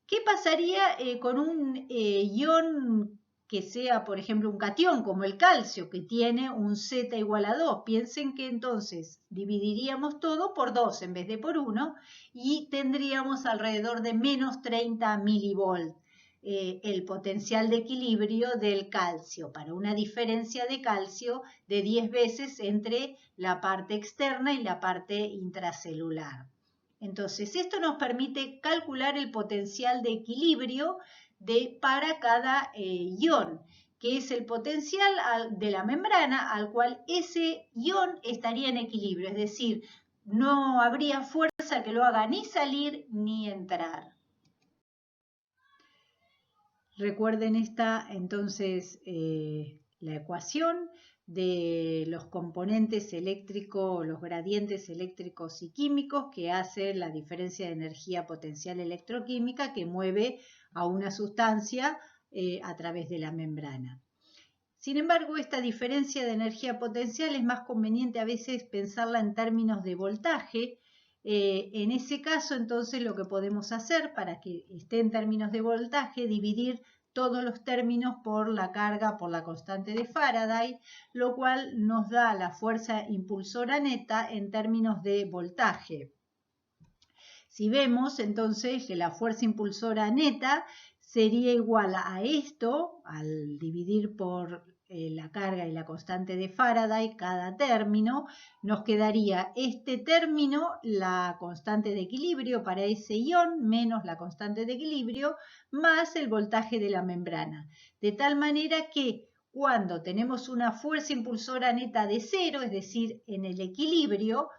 ¿Qué pasaría con un ion que sea, por ejemplo, un catión, como el calcio, que tiene un Z igual a 2? Piensen que entonces dividiríamos todo por 2 en vez de por 1 y tendríamos alrededor de menos 30 milivolts el potencial de equilibrio del calcio, para una diferencia de calcio de 10 veces entre la parte externa y la parte intracelular. Entonces, esto nos permite calcular el potencial de equilibrio para cada ion, que es el potencial de la membrana al cual ese ion estaría en equilibrio, es decir, no habría fuerza que lo haga ni salir ni entrar. Recuerden entonces la ecuación de los componentes eléctricos, los gradientes eléctricos y químicos que hacen la diferencia de energía potencial electroquímica que mueve a una sustancia a través de la membrana. Sin embargo, esta diferencia de energía potencial es más conveniente a veces pensarla en términos de voltaje. En ese caso, entonces, lo que podemos hacer para que esté en términos de voltaje, dividir todos los términos por la carga, por la constante de Faraday, lo cual nos da la fuerza impulsora neta en términos de voltaje. Si vemos entonces que la fuerza impulsora neta sería igual a esto, al dividir por la carga y la constante de Faraday, cada término, nos quedaría este término, la constante de equilibrio para ese ion, menos la constante de equilibrio, más el voltaje de la membrana. De tal manera que cuando tenemos una fuerza impulsora neta de 0, es decir, en el equilibrio,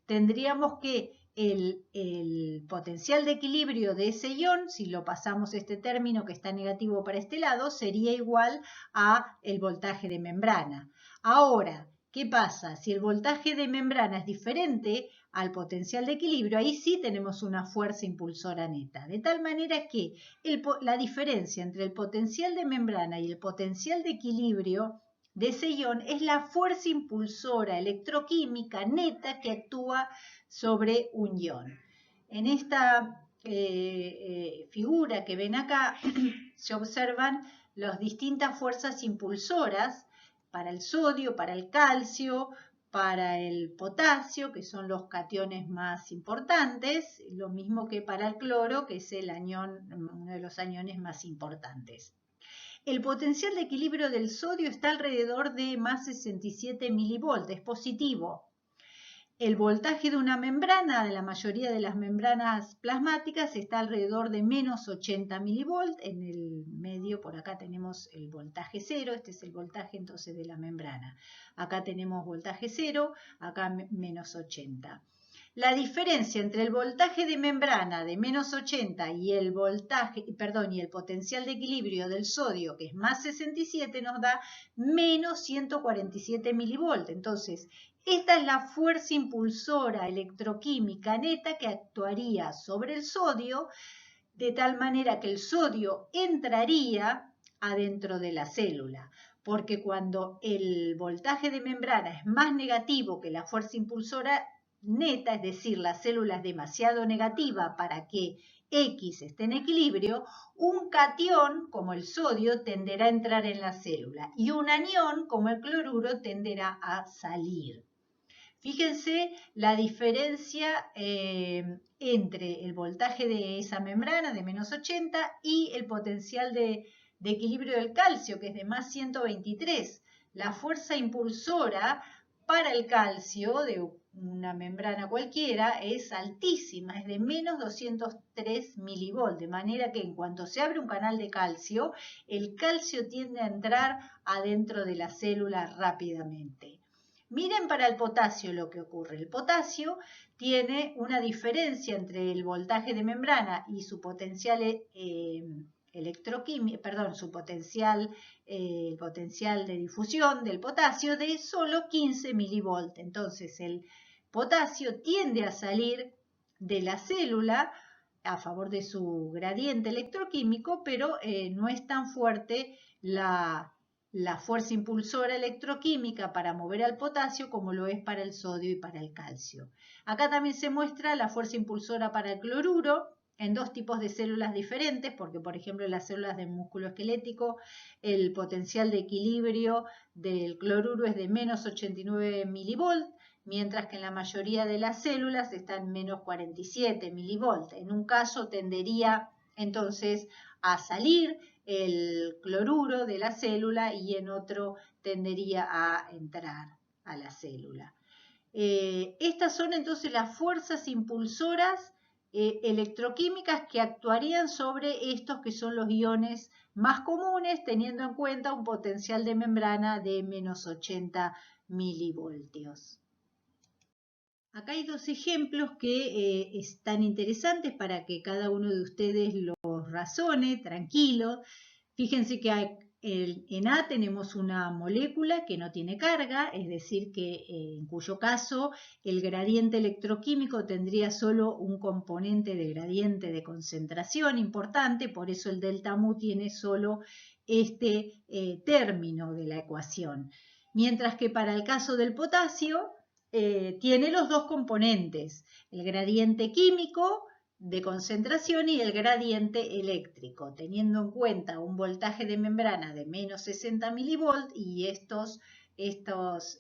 tendríamos que el potencial de equilibrio de ese ion, si lo pasamos este término que está negativo para este lado, sería igual a el voltaje de membrana. Ahora, ¿qué pasa? Si el voltaje de membrana es diferente al potencial de equilibrio, ahí sí tenemos una fuerza impulsora neta. De tal manera que la diferencia entre el potencial de membrana y el potencial de equilibrio de ese ion es la fuerza impulsora electroquímica neta que actúa sobre un ion. En esta figura que ven acá se observan las distintas fuerzas impulsoras para el sodio, para el calcio, para el potasio, que son los cationes más importantes, lo mismo que para el cloro, que es el anión, uno de los aniones más importantes. El potencial de equilibrio del sodio está alrededor de más 67 milivolts, es positivo. El voltaje de una membrana, de la mayoría de las membranas plasmáticas, está alrededor de menos 80 milivolts. En el medio, por acá tenemos el voltaje 0, este es el voltaje entonces de la membrana. Acá tenemos voltaje 0, acá menos 80. La diferencia entre el voltaje de membrana de menos 80 y el potencial de equilibrio del sodio, que es más 67, nos da menos 147 milivolts. Entonces, esta es la fuerza impulsora electroquímica neta que actuaría sobre el sodio, de tal manera que el sodio entraría adentro de la célula. Porque cuando el voltaje de membrana es más negativo que la fuerza impulsora neta, es decir, la célula es demasiado negativa para que X esté en equilibrio, un catión, como el sodio, tenderá a entrar en la célula y un anión, como el cloruro, tenderá a salir. Fíjense la diferencia entre el voltaje de esa membrana de menos 80 y el potencial de equilibrio del calcio, que es de más 123. La fuerza impulsora para el calcio de una membrana cualquiera es altísima, es de menos 203 milivolts, de manera que en cuanto se abre un canal de calcio, el calcio tiende a entrar adentro de la célula rápidamente. Miren para el potasio lo que ocurre. El potasio tiene una diferencia entre el voltaje de membrana y su potencial el potencial de difusión del potasio de solo 15 milivolts. Entonces el potasio tiende a salir de la célula a favor de su gradiente electroquímico, pero no es tan fuerte la fuerza impulsora electroquímica para mover al potasio como lo es para el sodio y para el calcio. Acá también se muestra la fuerza impulsora para el cloruro en dos tipos de células diferentes, porque por ejemplo en las células del músculo esquelético el potencial de equilibrio del cloruro es de menos 89 milivolts, mientras que en la mayoría de las células está en menos 47 milivolts. En un caso tendería entonces a salir el cloruro de la célula y en otro tendería a entrar a la célula. Estas son entonces las fuerzas impulsoras electroquímicas que actuarían sobre estos que son los iones más comunes, teniendo en cuenta un potencial de membrana de menos 80 milivoltios. Acá hay dos ejemplos que están interesantes para que cada uno de ustedes los razone tranquilo. Fíjense que en A tenemos una molécula que no tiene carga, es decir, que en cuyo caso el gradiente electroquímico tendría solo un componente de gradiente de concentración importante, por eso el delta mu tiene solo este término de la ecuación. Mientras que para el caso del potasio tiene los dos componentes, el gradiente químico de concentración y el gradiente eléctrico, teniendo en cuenta un voltaje de membrana de menos 60 milivolt y estas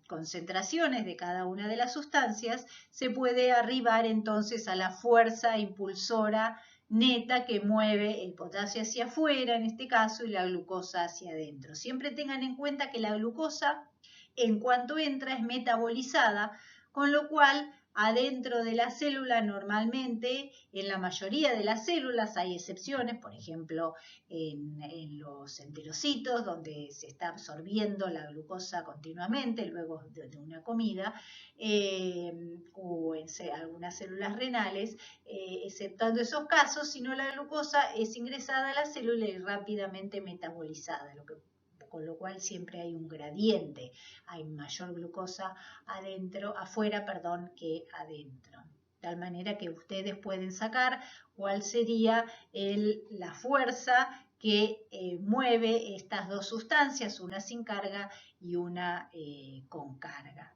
concentraciones de cada una de las sustancias, se puede arribar entonces a la fuerza impulsora neta que mueve el potasio hacia afuera, en este caso, y la glucosa hacia adentro. Siempre tengan en cuenta que la glucosa, en cuanto entra, es metabolizada, con lo cual adentro de la célula normalmente, en la mayoría de las células hay excepciones, por ejemplo en los enterocitos donde se está absorbiendo la glucosa continuamente luego de una comida, o en algunas células renales, exceptuando esos casos, si no la glucosa es ingresada a la célula y rápidamente metabolizada, con lo cual siempre hay un gradiente, hay mayor glucosa afuera, que adentro. De tal manera que ustedes pueden sacar cuál sería la fuerza que mueve estas dos sustancias, una sin carga y una con carga.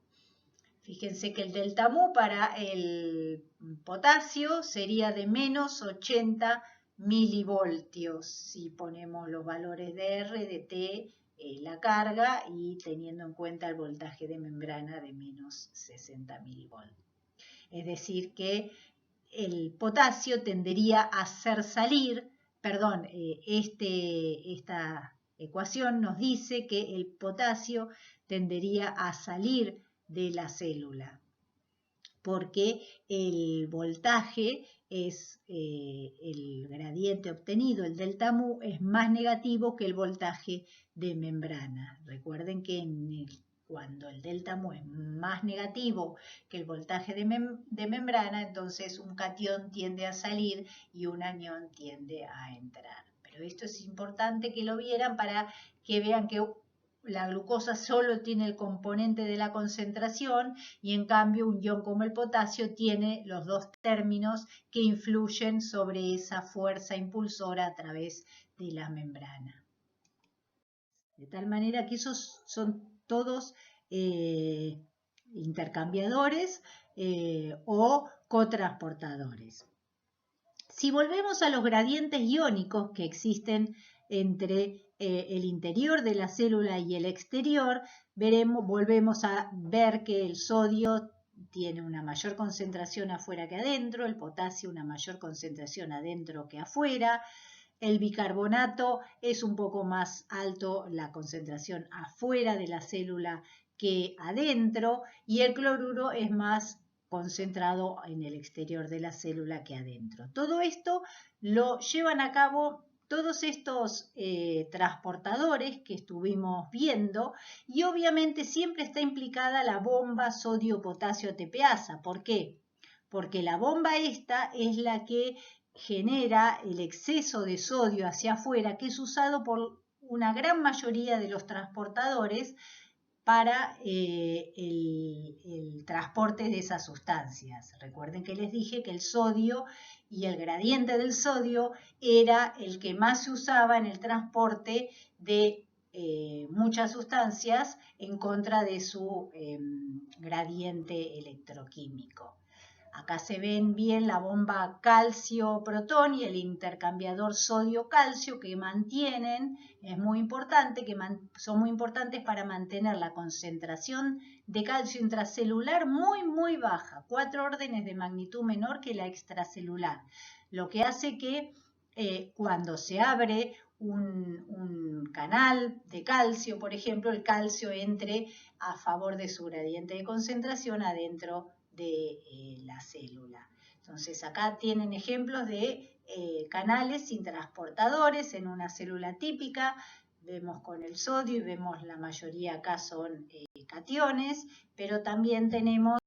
Fíjense que el delta mu para el potasio sería de menos 80 milivoltios, si ponemos los valores de R, de T, la carga, y teniendo en cuenta el voltaje de membrana de menos 60 milivolts. Es decir que el potasio tendería a hacer salir, esta ecuación nos dice que el potasio tendería a salir de la célula, porque el voltaje es el gradiente obtenido, el delta mu, es más negativo que el voltaje de membrana. Recuerden que cuando el delta mu es más negativo que el voltaje de membrana, entonces un catión tiende a salir y un anión tiende a entrar. Pero esto es importante que lo vieran para que vean que la glucosa solo tiene el componente de la concentración y en cambio un ion como el potasio tiene los dos términos que influyen sobre esa fuerza impulsora a través de la membrana. De tal manera que esos son todos intercambiadores o cotransportadores. Si volvemos a los gradientes iónicos que existen entre el interior de la célula y el exterior, volvemos a ver que el sodio tiene una mayor concentración afuera que adentro, el potasio una mayor concentración adentro que afuera, el bicarbonato es un poco más alto la concentración afuera de la célula que adentro, y el cloruro es más concentrado en el exterior de la célula que adentro. Todo esto lo llevan a cabo todos estos transportadores que estuvimos viendo, y obviamente siempre está implicada la bomba sodio-potasio ATPasa. ¿Por qué? Porque la bomba esta es la que genera el exceso de sodio hacia afuera, que es usado por una gran mayoría de los transportadores para el transporte de esas sustancias. Recuerden que les dije que el sodio y el gradiente del sodio era el que más se usaba en el transporte de muchas sustancias en contra de su gradiente electroquímico. Acá se ven bien la bomba calcio-protón y el intercambiador sodio-calcio que mantienen, es muy importante, son muy importantes para mantener la concentración de calcio intracelular muy baja, 4 órdenes de magnitud menor que la extracelular, lo que hace que cuando se abre un canal de calcio, por ejemplo, el calcio entre a favor de su gradiente de concentración adentro de la célula. Entonces acá tienen ejemplos de canales sin transportadores en una célula típica. Vemos con el sodio y vemos la mayoría acá son cationes, pero también tenemos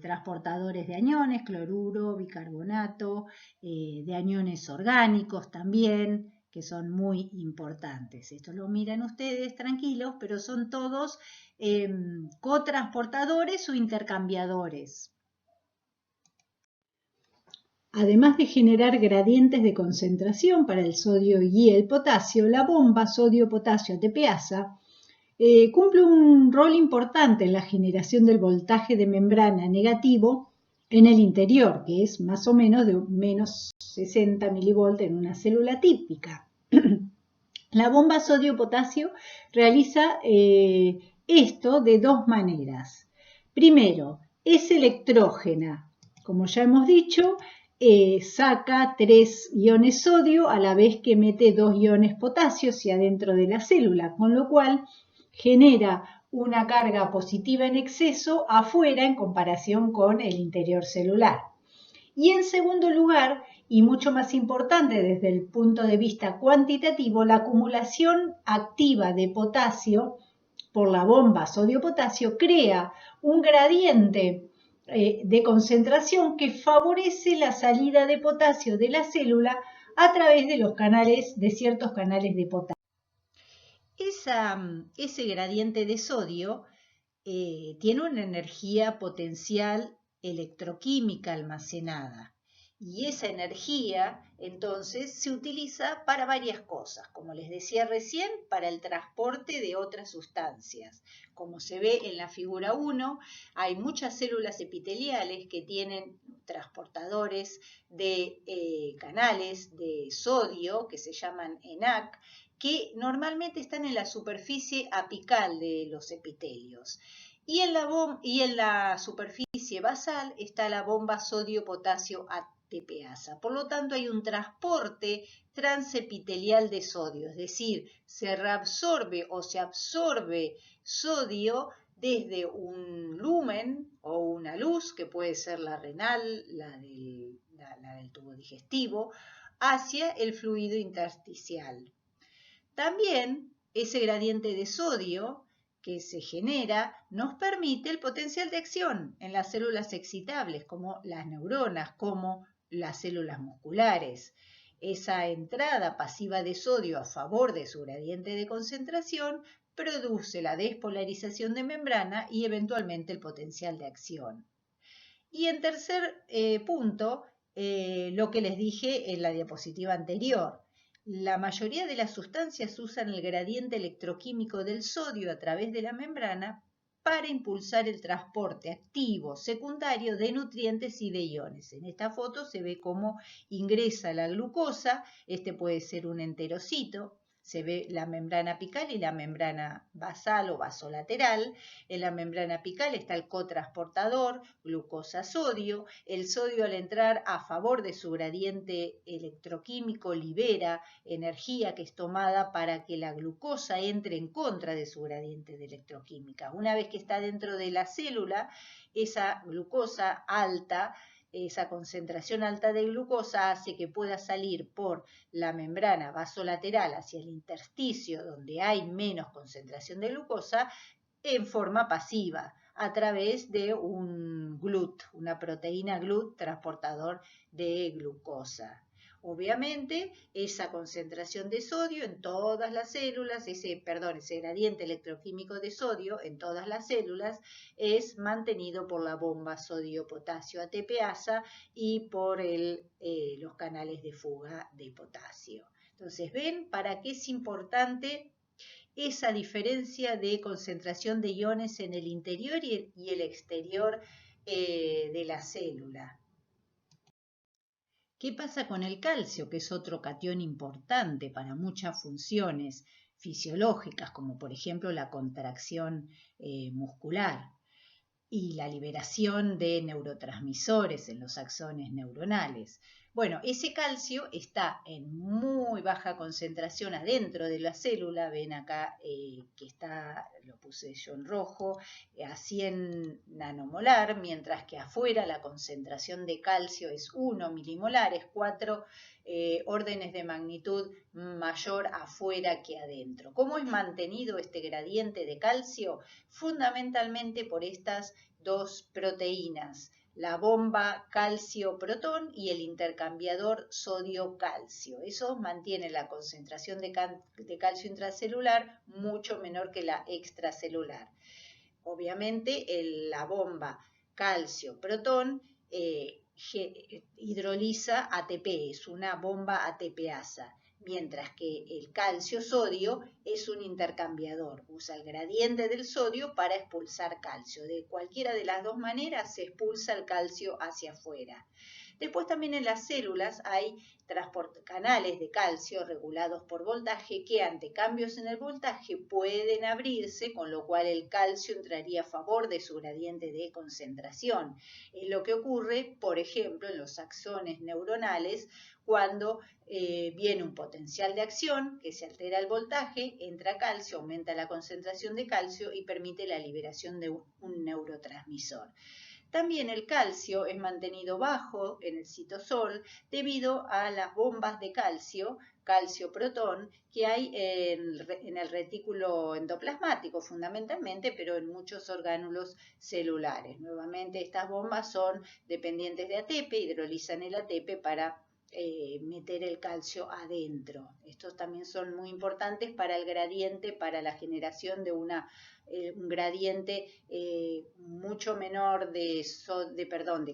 transportadores de aniones, cloruro, bicarbonato, de aniones orgánicos también, que son muy importantes. Esto lo miran ustedes tranquilos, pero son todos cotransportadores o intercambiadores. Además de generar gradientes de concentración para el sodio y el potasio, la bomba sodio-potasio ATPasa cumple un rol importante en la generación del voltaje de membrana negativo en el interior, que es más o menos de menos 60 milivolts en una célula típica. La bomba sodio-potasio realiza esto de dos maneras. Primero, es electrógena. Como ya hemos dicho, saca 3 iones sodio a la vez que mete 2 iones potasio hacia adentro de la célula, con lo cual genera una carga positiva en exceso afuera en comparación con el interior celular. Y en segundo lugar, y mucho más importante desde el punto de vista cuantitativo, la acumulación activa de potasio por la bomba sodio-potasio crea un gradiente de concentración que favorece la salida de potasio de la célula a través de ciertos canales de potasio. Ese gradiente de sodio tiene una energía potencial electroquímica almacenada y esa energía entonces se utiliza para varias cosas, como les decía recién, para el transporte de otras sustancias. Como se ve en la figura 1, hay muchas células epiteliales que tienen transportadores de canales de sodio que se llaman ENaC, que normalmente están en la superficie apical de los epitelios. Y en la superficie basal está la bomba sodio-potasio ATPasa. Por lo tanto, hay un transporte transepitelial de sodio, es decir, se reabsorbe o se absorbe sodio desde un lumen o una luz, que puede ser la renal, la del tubo digestivo, hacia el fluido intersticial. También ese gradiente de sodio que se genera nos permite el potencial de acción en las células excitables, como las neuronas, como las células musculares. Esa entrada pasiva de sodio a favor de su gradiente de concentración produce la despolarización de membrana y eventualmente el potencial de acción. Y en tercer punto, lo que les dije en la diapositiva anterior. La mayoría de las sustancias usan el gradiente electroquímico del sodio a través de la membrana para impulsar el transporte activo secundario de nutrientes y de iones. En esta foto se ve cómo ingresa la glucosa, este puede ser un enterocito, se ve la membrana apical y la membrana basal o vasolateral. En la membrana apical está el cotransportador, glucosa-sodio. El sodio al entrar a favor de su gradiente electroquímico libera energía que es tomada para que la glucosa entre en contra de su gradiente de electroquímica. Una vez que está dentro de la célula, esa glucosa alta, esa concentración alta de glucosa hace que pueda salir por la membrana vasolateral hacia el intersticio donde hay menos concentración de glucosa en forma pasiva a través de un GLUT, una proteína GLUT transportador de glucosa. Obviamente, esa concentración de sodio en todas las células, ese gradiente electroquímico de sodio en todas las células es mantenido por la bomba sodio-potasio ATPasa y por los canales de fuga de potasio. Entonces, ¿ven para qué es importante esa diferencia de concentración de iones en el interior y el exterior de la célula? ¿Qué pasa con el calcio, que es otro catión importante para muchas funciones fisiológicas, como por ejemplo la contracción muscular y la liberación de neurotransmisores en los axones neuronales? Bueno, ese calcio está en muy baja concentración adentro de la célula. Ven acá que está, lo puse yo en rojo, a 100 nanomolar, mientras que afuera la concentración de calcio es 1 milimolar, es 4 órdenes de magnitud mayor afuera que adentro. ¿Cómo es mantenido este gradiente de calcio? Fundamentalmente por estas dos proteínas, la bomba calcio-protón y el intercambiador sodio-calcio. Eso mantiene la concentración de calcio intracelular mucho menor que la extracelular. Obviamente la bomba calcio-protón hidroliza ATP, es una bomba ATPasa, mientras que el calcio-sodio es un intercambiador, usa el gradiente del sodio para expulsar calcio. De cualquiera de las dos maneras se expulsa el calcio hacia afuera. Después también en las células hay canales de calcio regulados por voltaje que ante cambios en el voltaje pueden abrirse, con lo cual el calcio entraría a favor de su gradiente de concentración. Es lo que ocurre, por ejemplo, en los axones neuronales cuando viene un potencial de acción que se altera el voltaje, entra calcio, aumenta la concentración de calcio y permite la liberación de un neurotransmisor. También el calcio es mantenido bajo en el citosol debido a las bombas de calcio, calcio-protón, que hay en el retículo endoplasmático fundamentalmente, pero en muchos orgánulos celulares. Nuevamente, estas bombas son dependientes de ATP, hidrolizan el ATP para meter el calcio adentro. Estos también son muy importantes para el gradiente, para la generación de un gradiente mucho menor de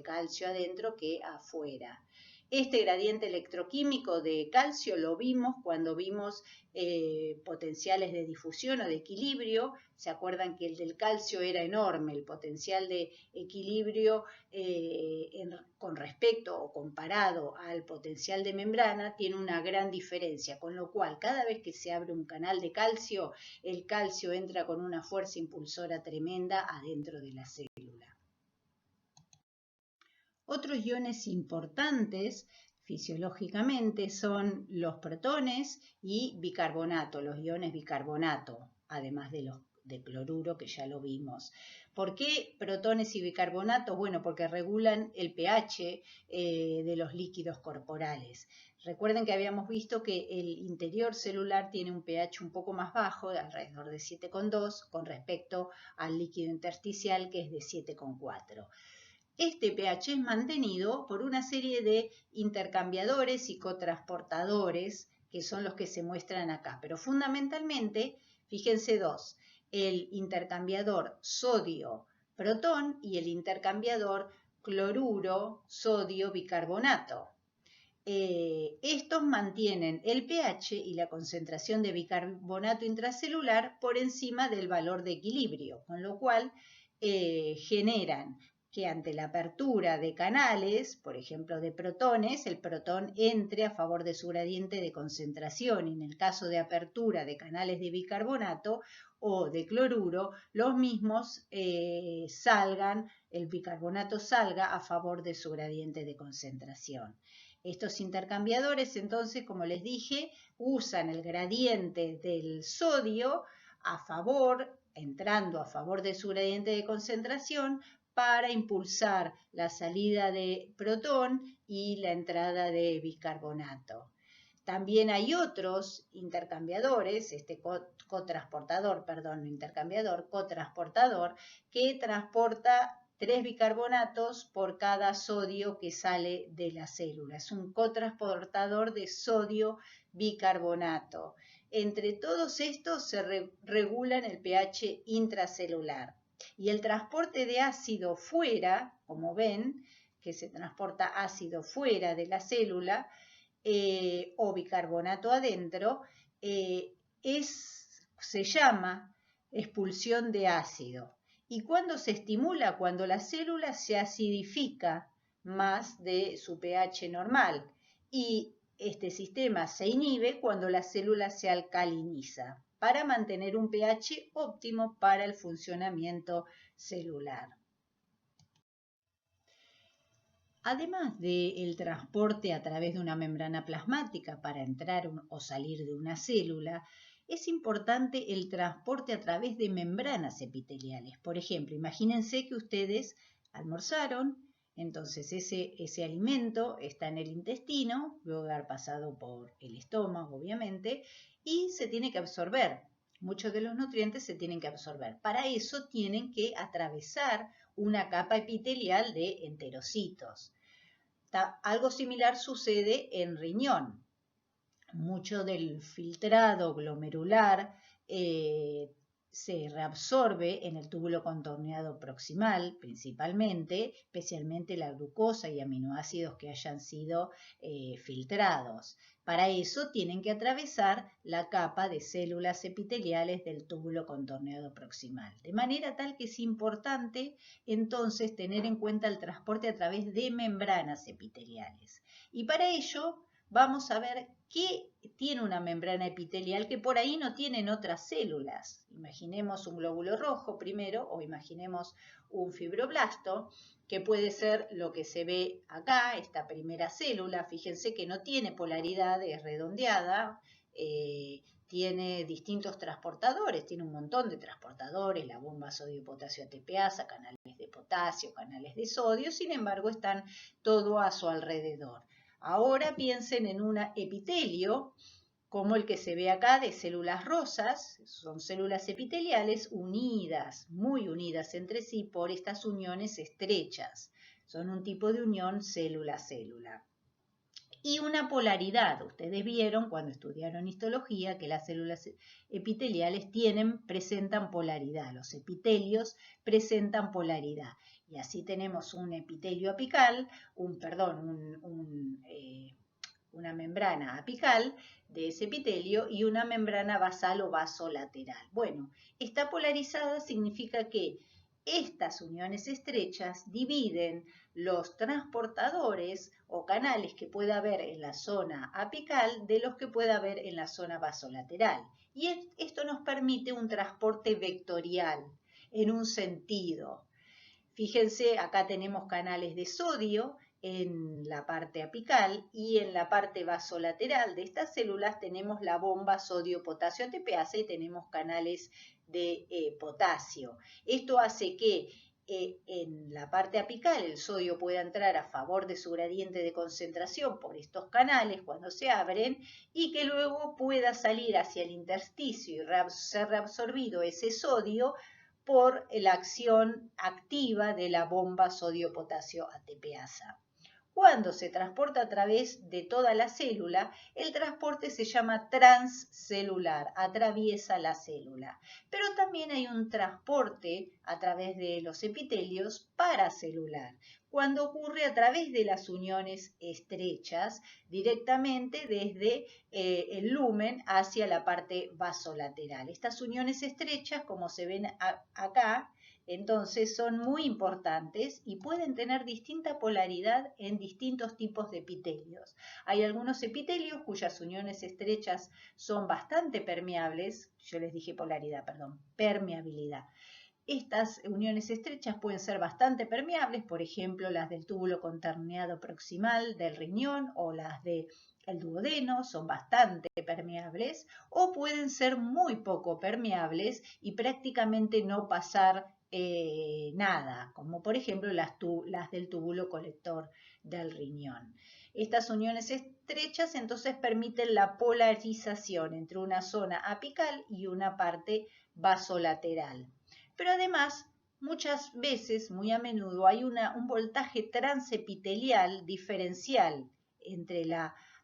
calcio adentro que afuera. Este gradiente electroquímico de calcio lo vimos cuando vimos potenciales de difusión o de equilibrio. ¿Se acuerdan que el del calcio era enorme? El potencial de equilibrio con respecto o comparado al potencial de membrana tiene una gran diferencia, con lo cual cada vez que se abre un canal de calcio, el calcio entra con una fuerza impulsora tremenda adentro de la célula. Otros iones importantes fisiológicamente son los protones y bicarbonato, los iones bicarbonato, además de los de cloruro que ya lo vimos. ¿Por qué protones y bicarbonato? Bueno, porque regulan el pH de los líquidos corporales. Recuerden que habíamos visto que el interior celular tiene un pH un poco más bajo, de alrededor de 7,2, con respecto al líquido intersticial que es de 7,4. Este pH es mantenido por una serie de intercambiadores y cotransportadores que son los que se muestran acá, pero fundamentalmente, fíjense dos, el intercambiador sodio-protón y el intercambiador cloruro-sodio-bicarbonato. Estos mantienen el pH y la concentración de bicarbonato intracelular por encima del valor de equilibrio, con lo cual generan que ante la apertura de canales, por ejemplo de protones, el protón entre a favor de su gradiente de concentración y en el caso de apertura de canales de bicarbonato o de cloruro, los mismos el bicarbonato salga a favor de su gradiente de concentración. Estos intercambiadores, entonces, como les dije, usan el gradiente del sodio a favor, entrando a favor de su gradiente de concentración, para impulsar la salida de protón y la entrada de bicarbonato. También hay otros intercambiadores, cotransportador, que transporta 3 bicarbonatos por cada sodio que sale de la célula. Es un cotransportador de sodio bicarbonato. Entre todos estos se regulan el pH intracelular. Y el transporte de ácido fuera, como ven, que se transporta ácido fuera de la célula o bicarbonato adentro, se llama expulsión de ácido. ¿Y cuándo se estimula? Cuando la célula se acidifica más de su pH normal. Y este sistema se inhibe cuando la célula se alcaliniza, para mantener un pH óptimo para el funcionamiento celular. Además del transporte a través de una membrana plasmática para entrar o salir de una célula, es importante el transporte a través de membranas epiteliales. Por ejemplo, imagínense que ustedes almorzaron, entonces ese alimento está en el intestino, luego de haber pasado por el estómago, obviamente, y se tiene que absorber. Muchos de los nutrientes se tienen que absorber. Para eso tienen que atravesar una capa epitelial de enterocitos. Algo similar sucede en riñón. Mucho del filtrado glomerular se reabsorbe en el túbulo contorneado proximal principalmente, especialmente la glucosa y aminoácidos que hayan sido filtrados. Para eso tienen que atravesar la capa de células epiteliales del túbulo contorneado proximal. De manera tal que es importante entonces tener en cuenta el transporte a través de membranas epiteliales. Y para ello vamos a ver qué tiene una membrana epitelial que por ahí no tienen otras células. Imaginemos un glóbulo rojo primero o imaginemos un fibroblasto, que puede ser lo que se ve acá, esta primera célula. Fíjense que no tiene polaridad, es redondeada, tiene distintos transportadores, tiene un montón de transportadores, la bomba sodio-potasio ATPasa, canales de potasio, canales de sodio, sin embargo están todo a su alrededor. Ahora piensen en un epitelio como el que se ve acá de células rosas, son células epiteliales unidas, muy unidas entre sí por estas uniones estrechas. Son un tipo de unión célula-célula. Y una polaridad. Ustedes vieron cuando estudiaron histología que las células epiteliales presentan polaridad. Los epitelios presentan polaridad. Y así tenemos un epitelio apical, una membrana apical de ese epitelio y una membrana basal o vasolateral. Bueno, está polarizada significa que estas uniones estrechas dividen los transportadores o canales que pueda haber en la zona apical de los que pueda haber en la zona vasolateral. Y esto nos permite un transporte vectorial en un sentido. Fíjense, acá tenemos canales de sodio en la parte apical y en la parte vasolateral de estas células tenemos la bomba sodio-potasio ATPasa y tenemos canales de potasio. Esto hace que en la parte apical el sodio pueda entrar a favor de su gradiente de concentración por estos canales cuando se abren y que luego pueda salir hacia el intersticio y ser reabsorbido ese sodio por la acción activa de la bomba sodio-potasio ATPasa. Cuando se transporta a través de toda la célula, el transporte se llama transcelular, atraviesa la célula. Pero también hay un transporte a través de los epitelios paracelular, cuando ocurre a través de las uniones estrechas, directamente desde el lumen hacia la parte vasolateral. Estas uniones estrechas, como se ven acá, entonces son muy importantes y pueden tener distinta polaridad en distintos tipos de epitelios. Hay algunos epitelios cuyas uniones estrechas son bastante permeables, yo les dije polaridad, perdón, permeabilidad. Estas uniones estrechas pueden ser bastante permeables, por ejemplo las del túbulo contorneado proximal del riñón o las del duodeno son bastante permeables o pueden ser muy poco permeables y prácticamente no pasar nada, como por ejemplo las del túbulo colector del riñón. Estas uniones estrechas entonces permiten la polarización entre una zona apical y una parte vasolateral. Pero además, muchas veces, muy a menudo, hay un voltaje transepitelial diferencial entre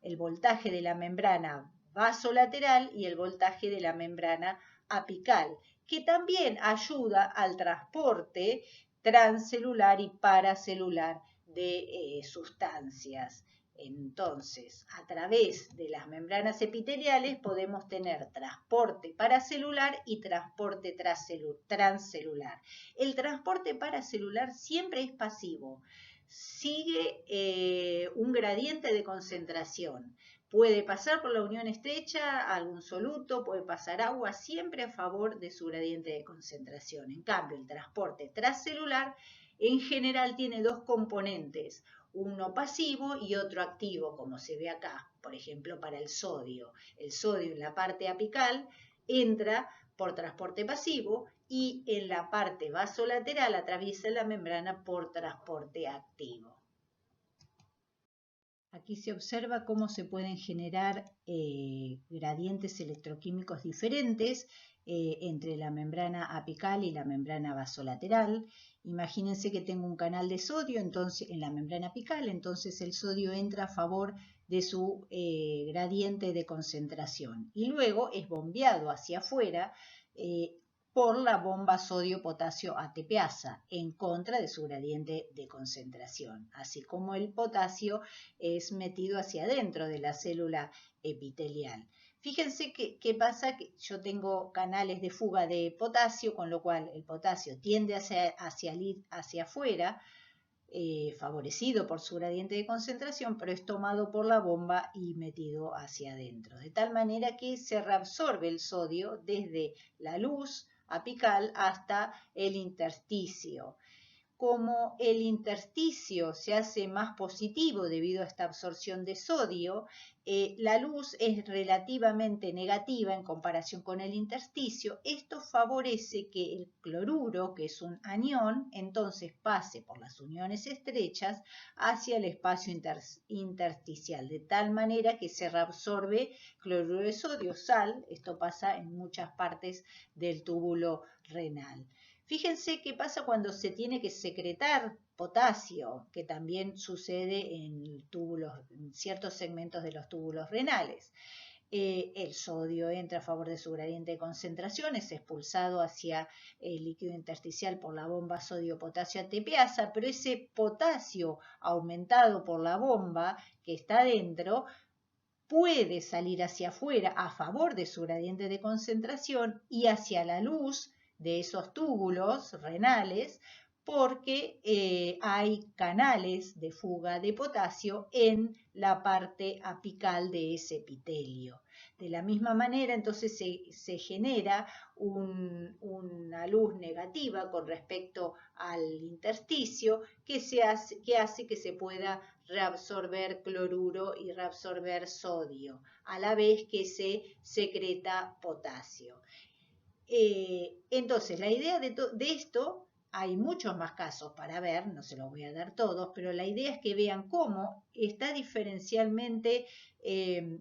el voltaje de la membrana vasolateral y el voltaje de la membrana apical, que también ayuda al transporte transcelular y paracelular de sustancias. Entonces, a través de las membranas epiteliales podemos tener transporte paracelular y transporte transcelular. El transporte paracelular siempre es pasivo, sigue un gradiente de concentración. Puede pasar por la unión estrecha algún soluto, puede pasar agua, siempre a favor de su gradiente de concentración. En cambio, el transporte transcelular en general tiene dos componentes, uno pasivo y otro activo, como se ve acá, por ejemplo, para el sodio. El sodio en la parte apical entra por transporte pasivo y en la parte vasolateral atraviesa la membrana por transporte activo. Aquí se observa cómo se pueden generar gradientes electroquímicos diferentes entre la membrana apical y la membrana vasolateral. Imagínense que tengo un canal de sodio entonces, en la membrana apical, entonces el sodio entra a favor de su gradiente de concentración y luego es bombeado hacia afuera por la bomba sodio-potasio ATPasa en contra de su gradiente de concentración, así como el potasio es metido hacia adentro de la célula epitelial. Fíjense qué pasa, que yo tengo canales de fuga de potasio, con lo cual el potasio tiende hacia afuera, favorecido por su gradiente de concentración, pero es tomado por la bomba y metido hacia adentro, de tal manera que se reabsorbe el sodio desde la luz apical hasta el intersticio. Como el intersticio se hace más positivo debido a esta absorción de sodio, la luz es relativamente negativa en comparación con el intersticio. Esto favorece que el cloruro, que es un anión, entonces pase por las uniones estrechas hacia el espacio intersticial, de tal manera que se reabsorbe cloruro de sodio, sal. Esto pasa en muchas partes del túbulo renal. Fíjense qué pasa cuando se tiene que secretar potasio, que también sucede en ciertos segmentos de los túbulos renales. El sodio entra a favor de su gradiente de concentración, es expulsado hacia el líquido intersticial por la bomba sodio-potasio ATPasa, pero ese potasio aumentado por la bomba que está adentro puede salir hacia afuera a favor de su gradiente de concentración y hacia la luz de esos túbulos renales, porque hay canales de fuga de potasio en la parte apical de ese epitelio. De la misma manera, entonces se genera una luz negativa con respecto al intersticio que hace que se pueda reabsorber cloruro y reabsorber sodio, a la vez que se secreta potasio. Entonces, la idea de esto, hay muchos más casos para ver, no se los voy a dar todos, pero la idea es que vean cómo está diferencialmente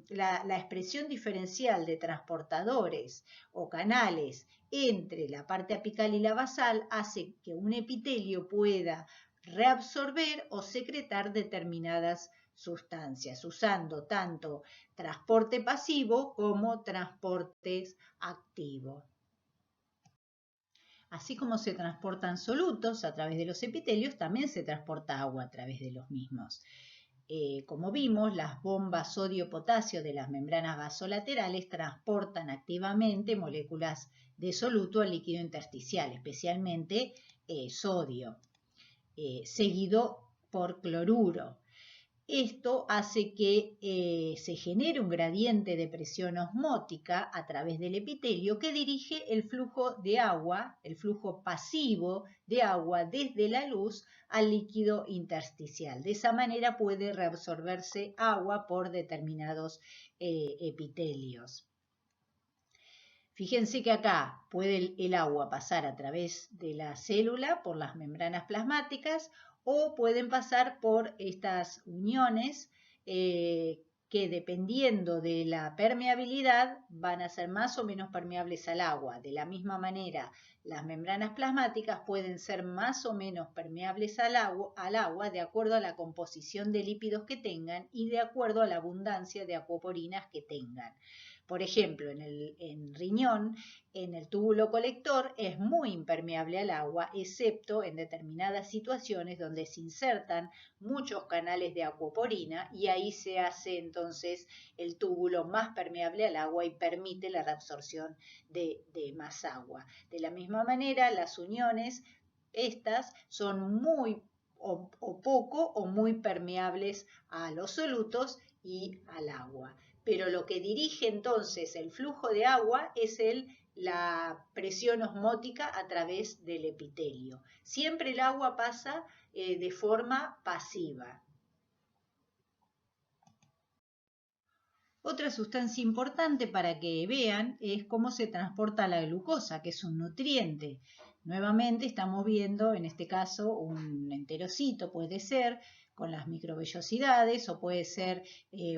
la expresión diferencial de transportadores o canales entre la parte apical y la basal hace que un epitelio pueda reabsorber o secretar determinadas sustancias, usando tanto transporte pasivo como transportes activos. Así como se transportan solutos a través de los epitelios, también se transporta agua a través de los mismos. Como vimos, las bombas sodio-potasio de las membranas vasolaterales transportan activamente moléculas de soluto al líquido intersticial, especialmente sodio, seguido por cloruro. Esto hace que se genere un gradiente de presión osmótica a través del epitelio que dirige el flujo de agua, el flujo pasivo de agua desde la luz al líquido intersticial. De esa manera puede reabsorberse agua por determinados epitelios. Fíjense que acá puede el agua pasar a través de la célula por las membranas plasmáticas o pueden pasar por estas uniones que dependiendo de la permeabilidad van a ser más o menos permeables al agua. De la misma manera, las membranas plasmáticas pueden ser más o menos permeables al agua de acuerdo a la composición de lípidos que tengan y de acuerdo a la abundancia de acuoporinas que tengan. Por ejemplo, en riñón, en el túbulo colector es muy impermeable al agua, excepto en determinadas situaciones donde se insertan muchos canales de acuoporina y ahí se hace entonces el túbulo más permeable al agua y permite la reabsorción de más agua. De la misma manera, las uniones, estas son muy o poco o muy permeables a los solutos y al agua. Pero lo que dirige entonces el flujo de agua es la presión osmótica a través del epitelio. Siempre el agua pasa de forma pasiva. Otra sustancia importante para que vean es cómo se transporta la glucosa, que es un nutriente. Nuevamente estamos viendo, en este caso, un enterocito puede ser, con las microvellosidades o puede ser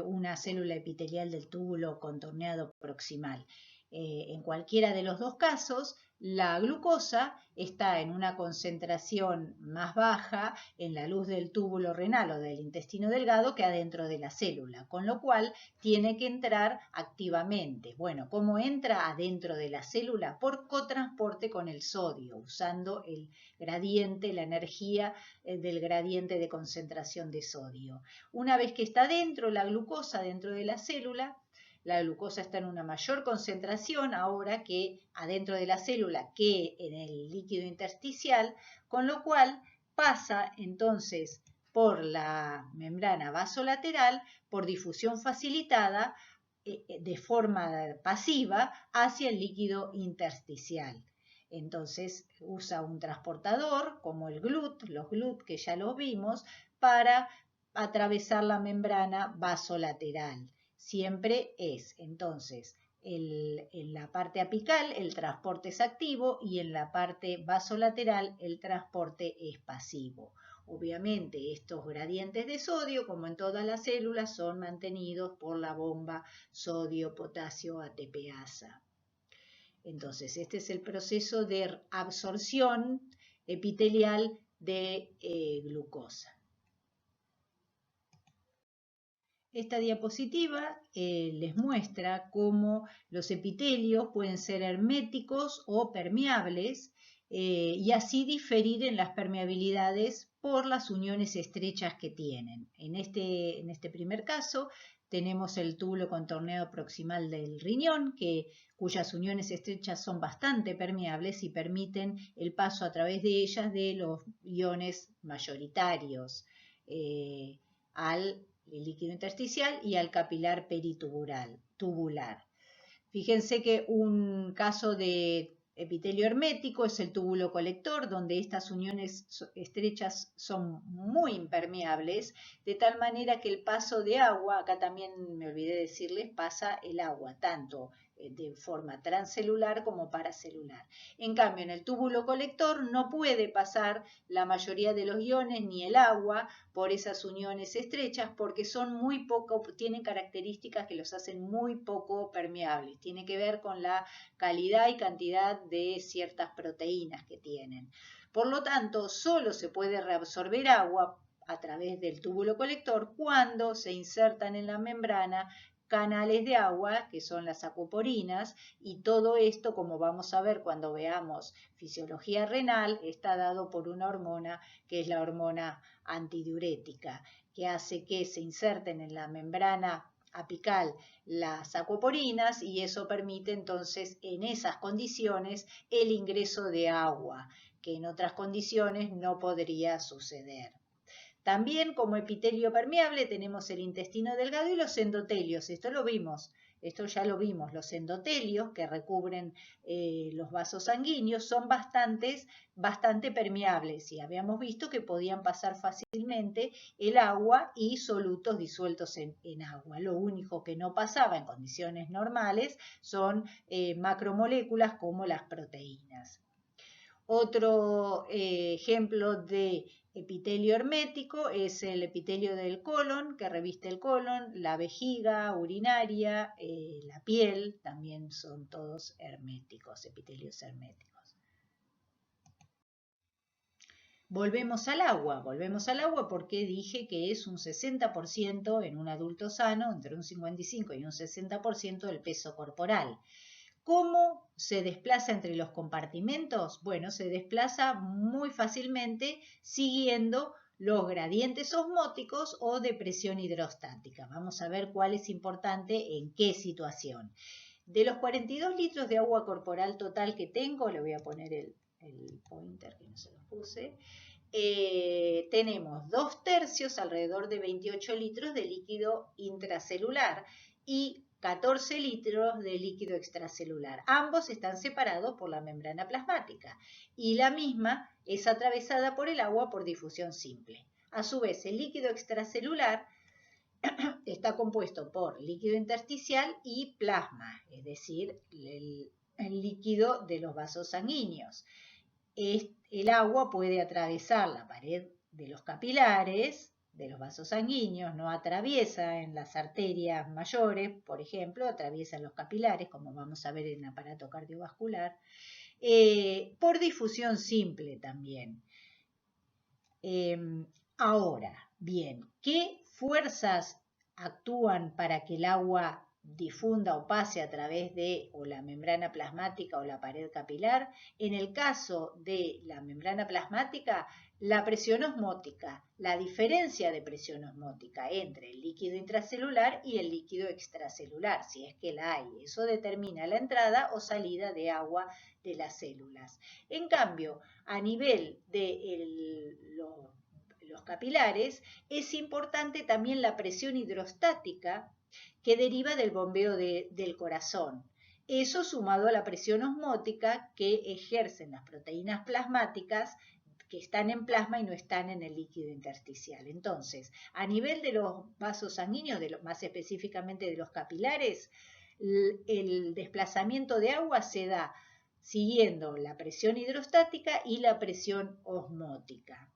una célula epitelial del túbulo contorneado proximal. En cualquiera de los dos casos, La glucosa está en una concentración más baja en la luz del túbulo renal o del intestino delgado que adentro de la célula, con lo cual tiene que entrar activamente. Bueno, ¿cómo entra adentro de la célula? Por cotransporte con el sodio, usando el gradiente, la energía del gradiente de concentración de sodio. Una vez que está dentro la glucosa, dentro de la célula, la glucosa está en una mayor concentración ahora que adentro de la célula que en el líquido intersticial, con lo cual pasa entonces por la membrana vasolateral por difusión facilitada de forma pasiva hacia el líquido intersticial. Entonces usa un transportador como el GLUT, los GLUT que ya los vimos, para atravesar la membrana vasolateral. Siempre es, entonces, en la parte apical el transporte es activo y en la parte vasolateral el transporte es pasivo. Obviamente estos gradientes de sodio, como en todas las células, son mantenidos por la bomba sodio-potasio ATPasa. Entonces, este es el proceso de absorción epitelial de glucosa. Esta diapositiva les muestra cómo los epitelios pueden ser herméticos o permeables y así diferir en las permeabilidades por las uniones estrechas que tienen. En este primer caso tenemos el túbulo contorneado proximal del riñón, cuyas uniones estrechas son bastante permeables y permiten el paso a través de ellas de los iones mayoritarios al líquido intersticial y al capilar peritubular. Fíjense que un caso de epitelio hermético es el túbulo colector, donde estas uniones estrechas son muy impermeables, de tal manera que el paso de agua, acá también me olvidé decirles, pasa el agua, tanto de forma transcelular como paracelular. En cambio, en el túbulo colector no puede pasar la mayoría de los iones ni el agua por esas uniones estrechas porque tienen características que los hacen muy poco permeables. Tiene que ver con la calidad y cantidad de ciertas proteínas que tienen. Por lo tanto, solo se puede reabsorber agua a través del túbulo colector cuando se insertan en la membrana canales de agua, que son las acuoporinas, y todo esto, como vamos a ver cuando veamos fisiología renal, está dado por una hormona que es la hormona antidiurética, que hace que se inserten en la membrana apical las acuoporinas y eso permite entonces en esas condiciones el ingreso de agua, que en otras condiciones no podría suceder. También como epitelio permeable tenemos el intestino delgado y los endotelios. Esto ya lo vimos. Los endotelios que recubren los vasos sanguíneos son bastante permeables y habíamos visto que podían pasar fácilmente el agua y solutos disueltos en agua. Lo único que no pasaba en condiciones normales son macromoléculas como las proteínas. Otro ejemplo de epitelio hermético es el epitelio del colon, que reviste el colon, la vejiga urinaria, la piel, también son todos herméticos, epitelios herméticos. Volvemos al agua porque dije que es un 60% en un adulto sano, entre un 55 y un 60% del peso corporal. ¿Cómo se desplaza entre los compartimentos? Bueno, se desplaza muy fácilmente siguiendo los gradientes osmóticos o de presión hidrostática. Vamos a ver cuál es importante en qué situación. De los 42 litros de agua corporal total que tengo, le voy a poner el pointer que no se lo puse, tenemos 2/3, alrededor de 28 litros de líquido intracelular y 14 litros de líquido extracelular. Ambos están separados por la membrana plasmática y la misma es atravesada por el agua por difusión simple. A su vez, el líquido extracelular está compuesto por líquido intersticial y plasma, es decir, el líquido de los vasos sanguíneos. El agua puede atravesar la pared de los capilares, de los vasos sanguíneos, no atraviesa en las arterias mayores, por ejemplo, atraviesa en los capilares, como vamos a ver en el aparato cardiovascular, por difusión simple también. Ahora, bien, ¿qué fuerzas actúan para que el agua difunda o pase a través de o la membrana plasmática o la pared capilar? En el caso de la membrana plasmática, la presión osmótica, la diferencia de presión osmótica entre el líquido intracelular y el líquido extracelular, si es que la hay. Eso determina la entrada o salida de agua de las células. En cambio, a nivel de los capilares, es importante también la presión hidrostática que deriva del bombeo del corazón. Eso sumado a la presión osmótica que ejercen las proteínas plasmáticas que están en plasma y no están en el líquido intersticial. Entonces, a nivel de los vasos sanguíneos, más específicamente de los capilares, el desplazamiento de agua se da siguiendo la presión hidrostática y la presión osmótica.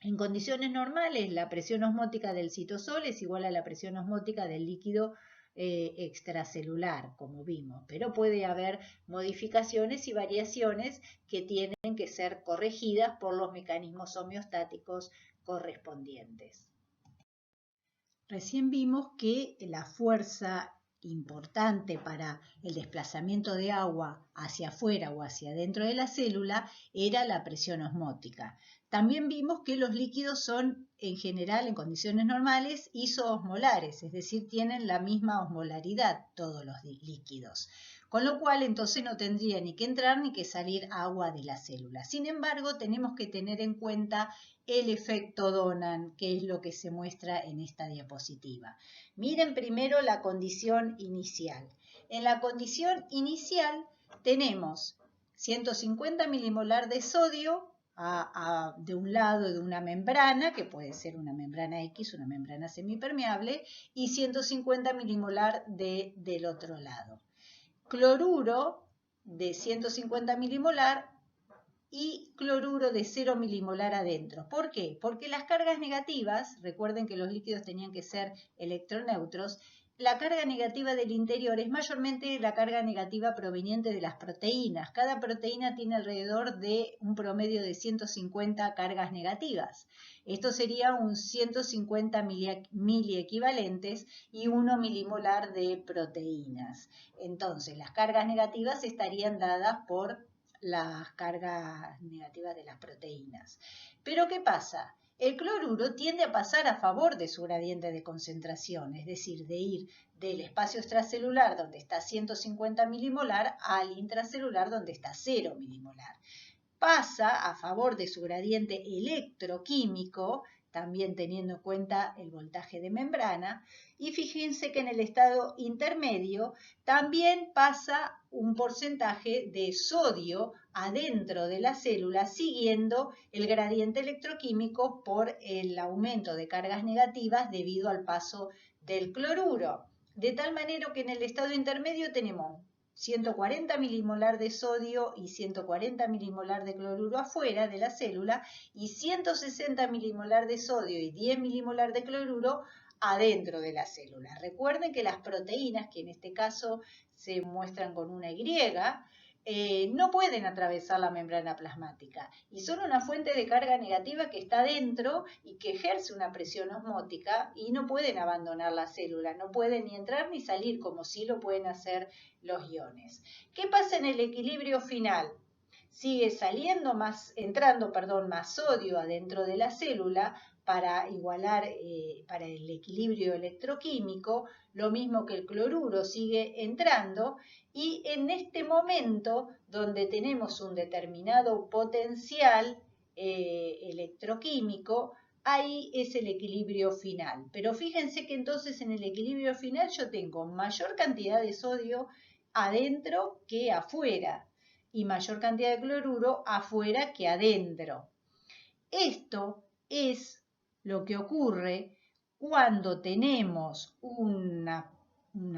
En condiciones normales, la presión osmótica del citosol es igual a la presión osmótica del líquido extracelular, como vimos, pero puede haber modificaciones y variaciones que tienen que ser corregidas por los mecanismos homeostáticos correspondientes. Recién vimos que la fuerza importante para el desplazamiento de agua hacia afuera o hacia adentro de la célula era la presión osmótica. También vimos que los líquidos son, en general, en condiciones normales, isoosmolares, es decir, tienen la misma osmolaridad todos los líquidos, con lo cual entonces no tendría ni que entrar ni que salir agua de la célula. Sin embargo, tenemos que tener en cuenta el efecto Donan, que es lo que se muestra en esta diapositiva. Miren primero la condición inicial. En la condición inicial tenemos 150 milimolar de sodio de un lado de una membrana, que puede ser una membrana X, una membrana semipermeable, y 150 milimolar del otro lado. Cloruro de 150 milimolar y cloruro de 0 milimolar adentro. ¿Por qué? Porque las cargas negativas, recuerden que los líquidos tenían que ser electroneutros, la carga negativa del interior es mayormente la carga negativa proveniente de las proteínas. Cada proteína tiene alrededor de un promedio de 150 cargas negativas. Esto sería un 150 miliequivalentes y 1 milimolar de proteínas. Entonces, las cargas negativas estarían dadas por las cargas negativas de las proteínas. Pero ¿qué pasa? El cloruro tiende a pasar a favor de su gradiente de concentración, es decir, de ir del espacio extracelular donde está 150 milimolar al intracelular donde está 0 milimolar. Pasa a favor de su gradiente electroquímico, también teniendo en cuenta el voltaje de membrana, y fíjense que en el estado intermedio también pasa un porcentaje de sodio adentro de la célula siguiendo el gradiente electroquímico por el aumento de cargas negativas debido al paso del cloruro. De tal manera que en el estado intermedio tenemos 140 milimolar de sodio y 140 milimolar de cloruro afuera de la célula y 160 milimolar de sodio y 10 milimolar de cloruro adentro de la célula. Recuerden que las proteínas, que en este caso se muestran con una Y, no pueden atravesar la membrana plasmática y son una fuente de carga negativa que está dentro y que ejerce una presión osmótica y no pueden abandonar la célula, no pueden ni entrar ni salir como sí lo pueden hacer los iones. ¿Qué pasa en el equilibrio final? Sigue entrando más sodio adentro de la célula para igualar, para el equilibrio electroquímico, lo mismo que el cloruro sigue entrando y en este momento donde tenemos un determinado potencial electroquímico, ahí es el equilibrio final. Pero fíjense que entonces en el equilibrio final yo tengo mayor cantidad de sodio adentro que afuera y mayor cantidad de cloruro afuera que adentro. Esto es lo que ocurre cuando tenemos una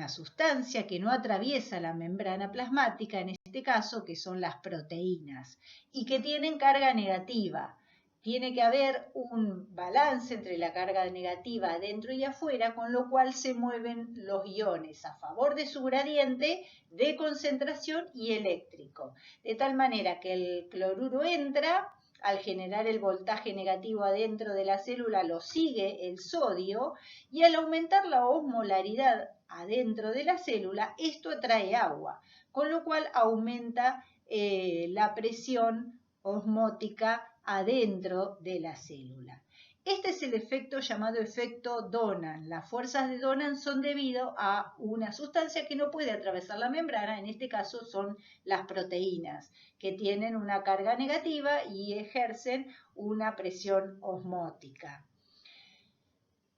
sustancia que no atraviesa la membrana plasmática, en este caso que son las proteínas, y que tienen carga negativa. tiene que haber un balance entre la carga negativa adentro y afuera, con lo cual se mueven los iones a favor de su gradiente de concentración y eléctrico. De tal manera que el cloruro entra, al generar el voltaje negativo adentro de la célula lo sigue el sodio, y al aumentar la osmolaridad adentro de la célula, esto atrae agua, con lo cual aumenta la presión osmótica adentro de la célula. Este es el efecto llamado efecto Donan. Las fuerzas de Donan son debido a una sustancia que no puede atravesar la membrana, en este caso son las proteínas, que tienen una carga negativa y ejercen una presión osmótica.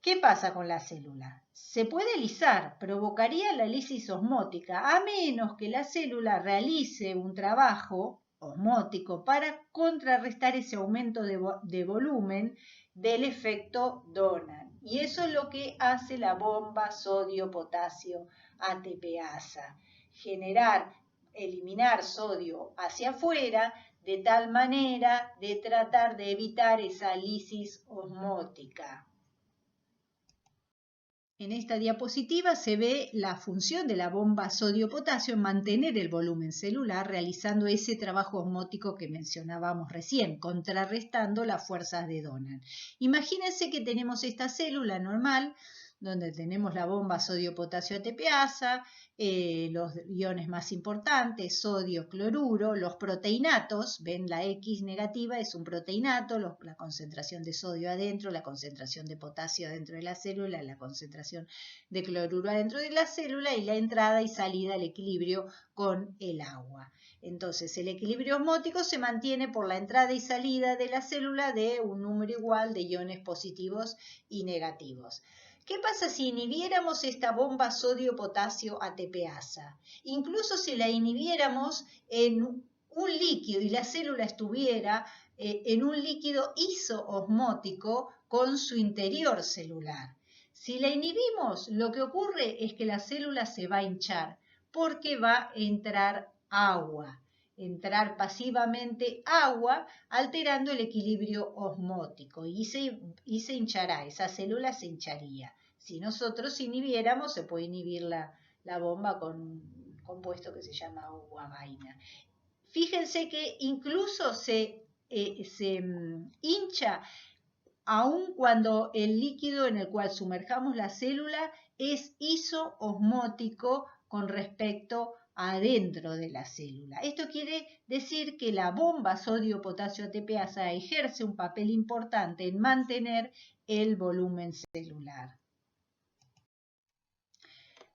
¿Qué pasa con la célula? Se puede lisar, provocaría la lisis osmótica, a menos que la célula realice un trabajo osmótico para contrarrestar ese aumento de volumen del efecto Donan. Y eso es lo que hace la bomba sodio-potasio ATPasa, eliminar sodio hacia afuera, de tal manera de tratar de evitar esa lisis osmótica. En esta diapositiva se ve la función de la bomba sodio-potasio en mantener el volumen celular, realizando ese trabajo osmótico que mencionábamos recién, contrarrestando las fuerzas de Donan. Imagínense que tenemos esta célula normal, donde tenemos la bomba sodio-potasio ATPasa, los iones más importantes, sodio, cloruro, los proteinatos, ven la X negativa, es un proteinato, la concentración de sodio adentro, la concentración de potasio adentro de la célula, la concentración de cloruro adentro de la célula y la entrada y salida, el equilibrio con el agua. Entonces el equilibrio osmótico se mantiene por la entrada y salida de la célula de un número igual de iones positivos y negativos. ¿Qué pasa si inhibiéramos esta bomba sodio-potasio ATPasa? Incluso si la inhibiéramos en un líquido y la célula estuviera en un líquido isoosmótico con su interior celular. Si la inhibimos, lo que ocurre es que la célula se va a hinchar porque va a entrar pasivamente agua, alterando el equilibrio osmótico y se hinchará, esa célula se hincharía. Si nosotros inhibiéramos, se puede inhibir la bomba con un compuesto que se llama agua vaina. Fíjense que incluso se hincha aun cuando el líquido en el cual sumerjamos la célula es isoosmótico con respecto adentro de la célula. Esto quiere decir que la bomba sodio-potasio ATPasa ejerce un papel importante en mantener el volumen celular.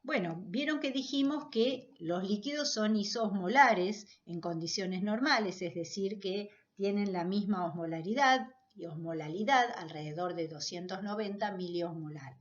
Bueno, vieron que dijimos que los líquidos son isoosmolares en condiciones normales, es decir, que tienen la misma osmolaridad y osmolalidad, alrededor de 290 miliosmolar.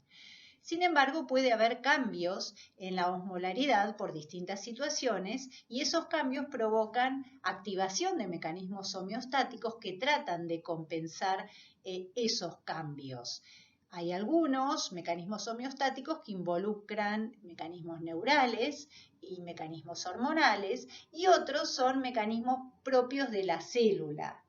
Sin embargo, puede haber cambios en la osmolaridad por distintas situaciones y esos cambios provocan activación de mecanismos homeostáticos que tratan de compensar esos cambios. Hay algunos mecanismos homeostáticos que involucran mecanismos neurales y mecanismos hormonales y otros son mecanismos propios de la célula.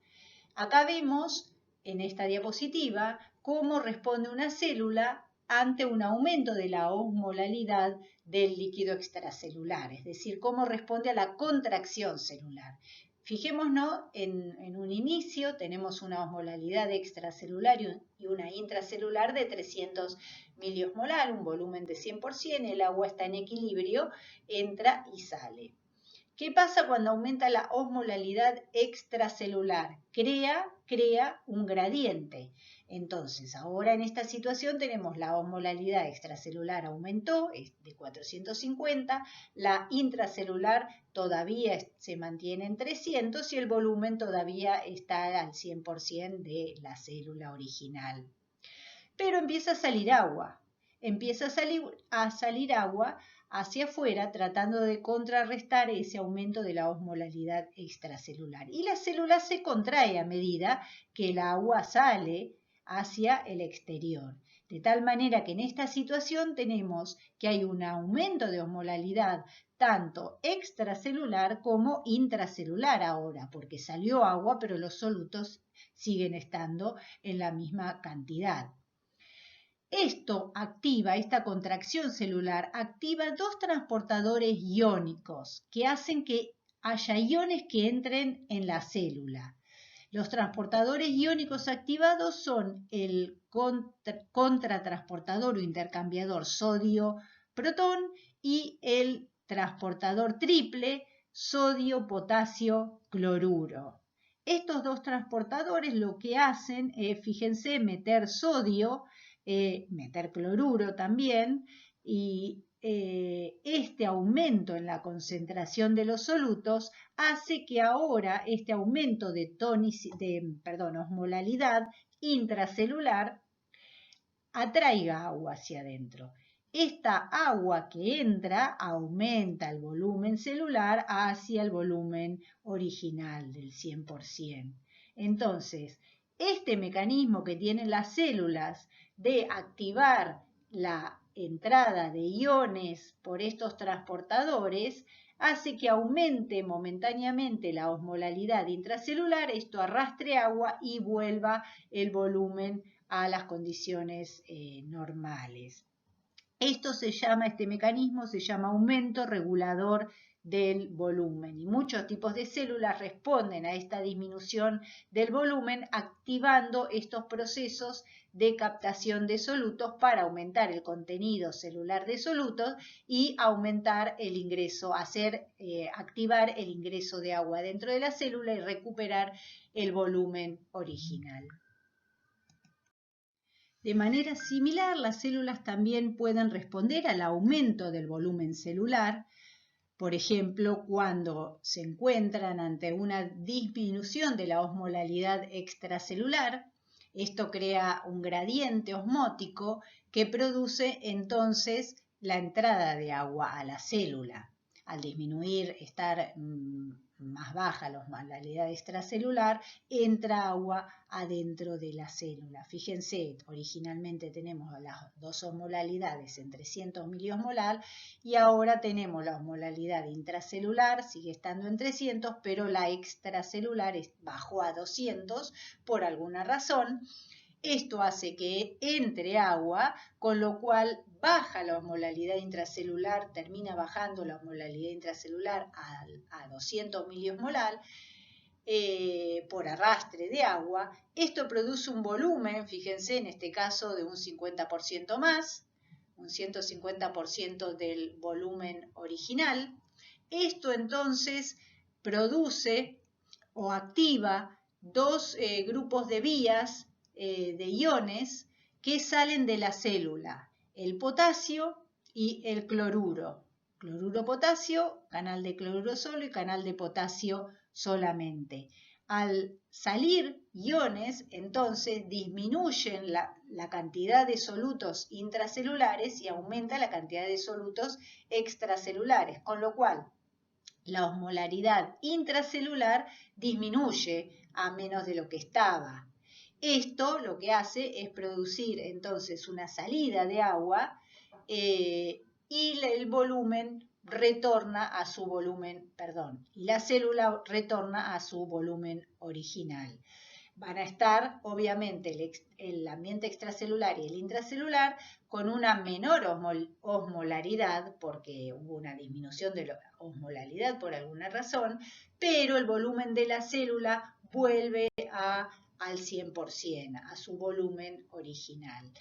Acá vemos en esta diapositiva cómo responde una célula ante un aumento de la osmolaridad del líquido extracelular, es decir, cómo responde a la contracción celular. Fijémonos, en un inicio tenemos una osmolaridad extracelular y una intracelular de 300 miliosmolar, un volumen de 100%, el agua está en equilibrio, entra y sale. ¿Qué pasa cuando aumenta la osmolaridad extracelular? Crea un gradiente. Entonces, ahora en esta situación tenemos la osmolaridad extracelular aumentó, es de 450, la intracelular todavía se mantiene en 300 y el volumen todavía está al 100% de la célula original. Pero empieza a salir agua, hacia afuera, tratando de contrarrestar ese aumento de la osmolaridad extracelular. Y la célula se contrae a medida que el agua sale hacia el exterior. De tal manera que en esta situación tenemos que hay un aumento de osmolaridad tanto extracelular como intracelular ahora, porque salió agua, pero los solutos siguen estando en la misma cantidad. Esta contracción celular activa dos transportadores iónicos que hacen que haya iones que entren en la célula. Los transportadores iónicos activados son el contratransportador o intercambiador sodio-protón y el transportador triple sodio-potasio-cloruro. Estos dos transportadores lo que hacen es, fíjense, meter sodio, meter cloruro también, y este aumento en la concentración de los solutos hace que ahora este aumento de osmolalidad intracelular atraiga agua hacia adentro. Esta agua que entra aumenta el volumen celular hacia el volumen original del 100%. Entonces, este mecanismo que tienen las células de activar la entrada de iones por estos transportadores hace que aumente momentáneamente la osmolalidad intracelular, esto arrastre agua y vuelva el volumen a las condiciones normales. Este mecanismo se llama aumento regulador del volumen y muchos tipos de células responden a esta disminución del volumen activando estos procesos de captación de solutos para aumentar el contenido celular de solutos y aumentar el ingreso, activar el ingreso de agua dentro de la célula y recuperar el volumen original. De manera similar, las células también pueden responder al aumento del volumen celular, por ejemplo, cuando se encuentran ante una disminución de la osmolalidad extracelular. Esto crea un gradiente osmótico que produce entonces la entrada de agua a la célula. Al disminuir, estar más baja la osmolalidad extracelular, entra agua adentro de la célula. Fíjense, originalmente tenemos las dos osmolalidades en 300 miliosmolar y ahora tenemos la osmolalidad intracelular, sigue estando en 300, pero la extracelular bajó a 200 por alguna razón. Esto hace que entre agua, con lo cual baja la osmolalidad intracelular, termina bajando la osmolalidad intracelular a 200 miliosmolar por arrastre de agua. Esto produce un volumen, fíjense, en este caso de un 50% más, un 150% del volumen original. Esto entonces produce o activa dos grupos de vías de iones que salen de la célula, el potasio y el cloruro. Cloruro-potasio, canal de cloruro solo y canal de potasio solamente. Al salir iones, entonces disminuyen la cantidad de solutos intracelulares y aumenta la cantidad de solutos extracelulares, con lo cual la osmolaridad intracelular disminuye a menos de lo que estaba. Esto lo que hace es producir entonces una salida de agua y el volumen retorna a su volumen, y la célula retorna a su volumen original. Van a estar, obviamente, el ambiente extracelular y el intracelular con una menor osmolaridad, porque hubo una disminución de la osmolaridad por alguna razón, pero el volumen de la célula vuelve al 100%, a su volumen original.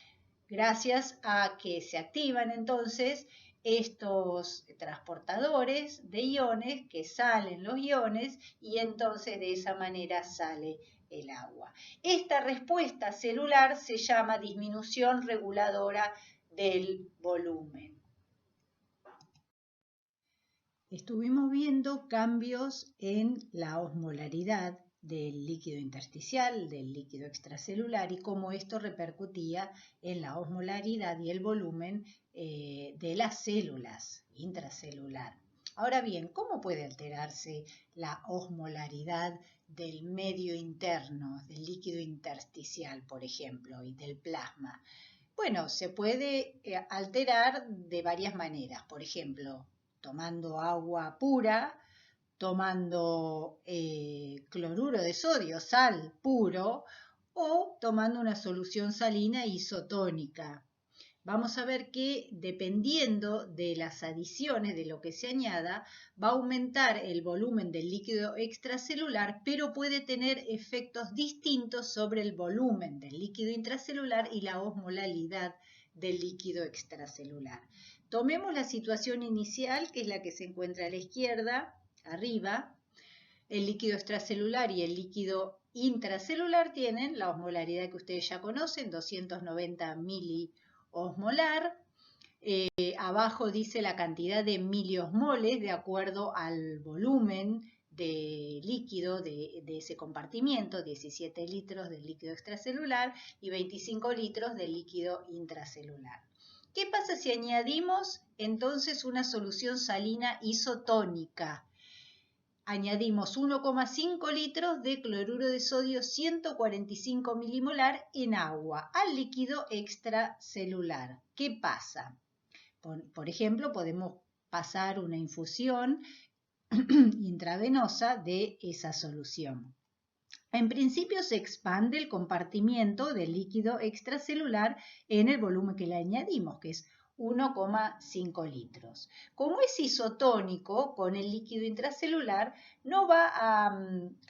Gracias a que se activan entonces estos transportadores de iones, que salen los iones y entonces de esa manera sale el agua. Esta respuesta celular se llama disminución reguladora del volumen. Estuvimos viendo cambios en la osmolaridad del líquido intersticial, del líquido extracelular y cómo esto repercutía en la osmolaridad y el volumen de las células intracelular. Ahora bien, ¿cómo puede alterarse la osmolaridad del medio interno, del líquido intersticial, por ejemplo, y del plasma? Bueno, se puede alterar de varias maneras. Por ejemplo, tomando agua pura, tomando cloruro de sodio, sal puro, o tomando una solución salina isotónica. Vamos a ver que dependiendo de las adiciones, de lo que se añada, va a aumentar el volumen del líquido extracelular, pero puede tener efectos distintos sobre el volumen del líquido intracelular y la osmolalidad del líquido extracelular. Tomemos la situación inicial, que es la que se encuentra a la izquierda, arriba. El líquido extracelular y el líquido intracelular tienen la osmolaridad que ustedes ya conocen, 290 miliosmolar. Abajo dice la cantidad de miliosmoles de acuerdo al volumen de líquido de ese compartimiento, 17 litros del líquido extracelular y 25 litros del líquido intracelular. ¿Qué pasa si añadimos entonces una solución salina isotónica? Añadimos 1,5 litros de cloruro de sodio 145 milimolar en agua al líquido extracelular. ¿Qué pasa? Por ejemplo, podemos pasar una infusión intravenosa de esa solución. En principio se expande el compartimiento del líquido extracelular en el volumen que le añadimos, que es 1,5 litros. Como es isotónico con el líquido intracelular, no va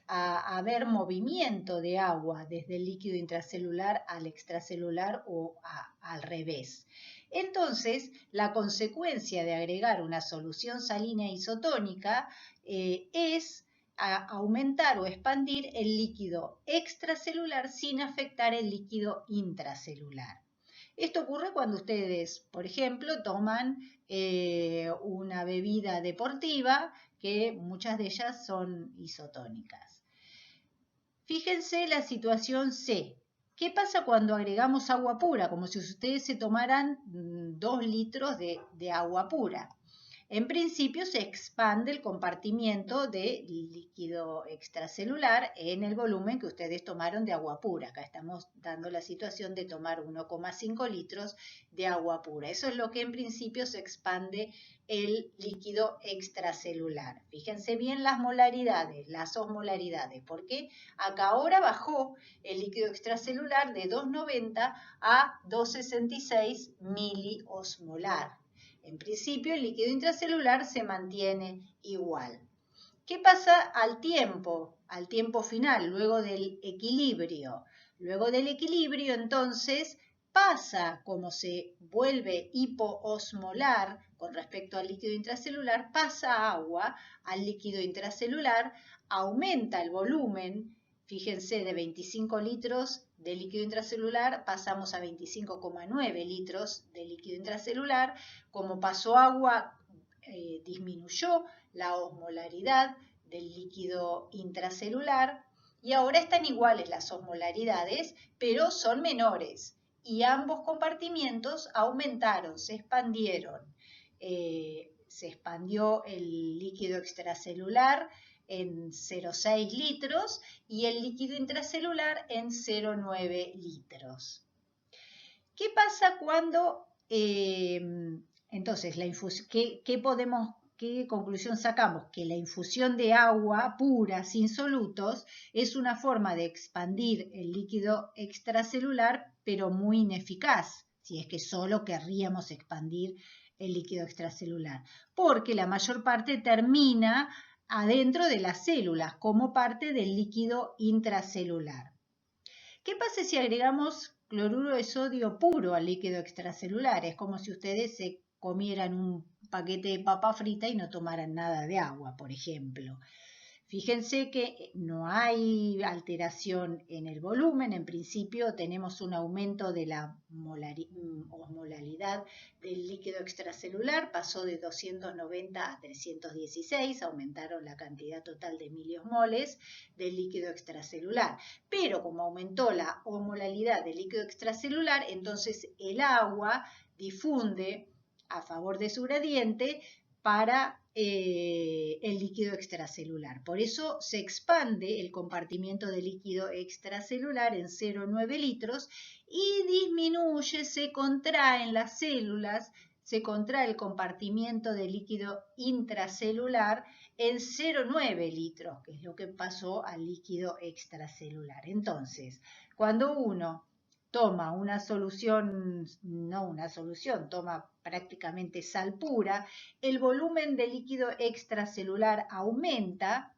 a haber movimiento de agua desde el líquido intracelular al extracelular o al revés. Entonces, la consecuencia de agregar una solución salina isotónica es aumentar o expandir el líquido extracelular sin afectar el líquido intracelular. Esto ocurre cuando ustedes, por ejemplo, toman una bebida deportiva, que muchas de ellas son isotónicas. Fíjense la situación C. ¿Qué pasa cuando agregamos agua pura? Como si ustedes se tomaran 2 litros de agua pura. En principio se expande el compartimiento de líquido extracelular en el volumen que ustedes tomaron de agua pura. Acá estamos dando la situación de tomar 1,5 litros de agua pura. Eso es lo que en principio se expande el líquido extracelular. Fíjense bien las molaridades, las osmolaridades, porque acá ahora bajó el líquido extracelular de 2,90 a 2,66 miliosmolar. En principio, el líquido intracelular se mantiene igual. ¿Qué pasa al tiempo final, luego del equilibrio? Luego del equilibrio, entonces, pasa, como se vuelve hipoosmolar con respecto al líquido intracelular, pasa agua al líquido intracelular, aumenta el volumen. Fíjense, de 25 litros de líquido intracelular pasamos a 25,9 litros de líquido intracelular. Como pasó agua, disminuyó la osmolaridad del líquido intracelular y ahora están iguales las osmolaridades, pero son menores y ambos compartimientos aumentaron, se expandieron. Se expandió el líquido extracelular en 0,6 litros y el líquido intracelular en 0,9 litros. ¿Qué pasa cuando, entonces, ¿qué conclusión sacamos? Que la infusión de agua pura sin solutos es una forma de expandir el líquido extracelular, pero muy ineficaz, si es que solo querríamos expandir el líquido extracelular, porque la mayor parte termina adentro de las células como parte del líquido intracelular. ¿Qué pasa si agregamos cloruro de sodio puro al líquido extracelular? Es como si ustedes se comieran un paquete de papa frita y no tomaran nada de agua, por ejemplo. Fíjense que no hay alteración en el volumen. En principio tenemos un aumento de la osmolaridad del líquido extracelular. Pasó de 290 a 316. Aumentaron la cantidad total de miliosmoles del líquido extracelular. Pero como aumentó la osmolaridad del líquido extracelular, entonces el agua difunde a favor de su gradiente para el líquido extracelular. Por eso se expande el compartimiento de líquido extracelular en 0,9 litros y disminuye, se contraen las células, se contrae el compartimiento de líquido intracelular en 0,9 litros, que es lo que pasó al líquido extracelular. Entonces, cuando uno toma una solución, toma prácticamente sal pura, el volumen de líquido extracelular aumenta,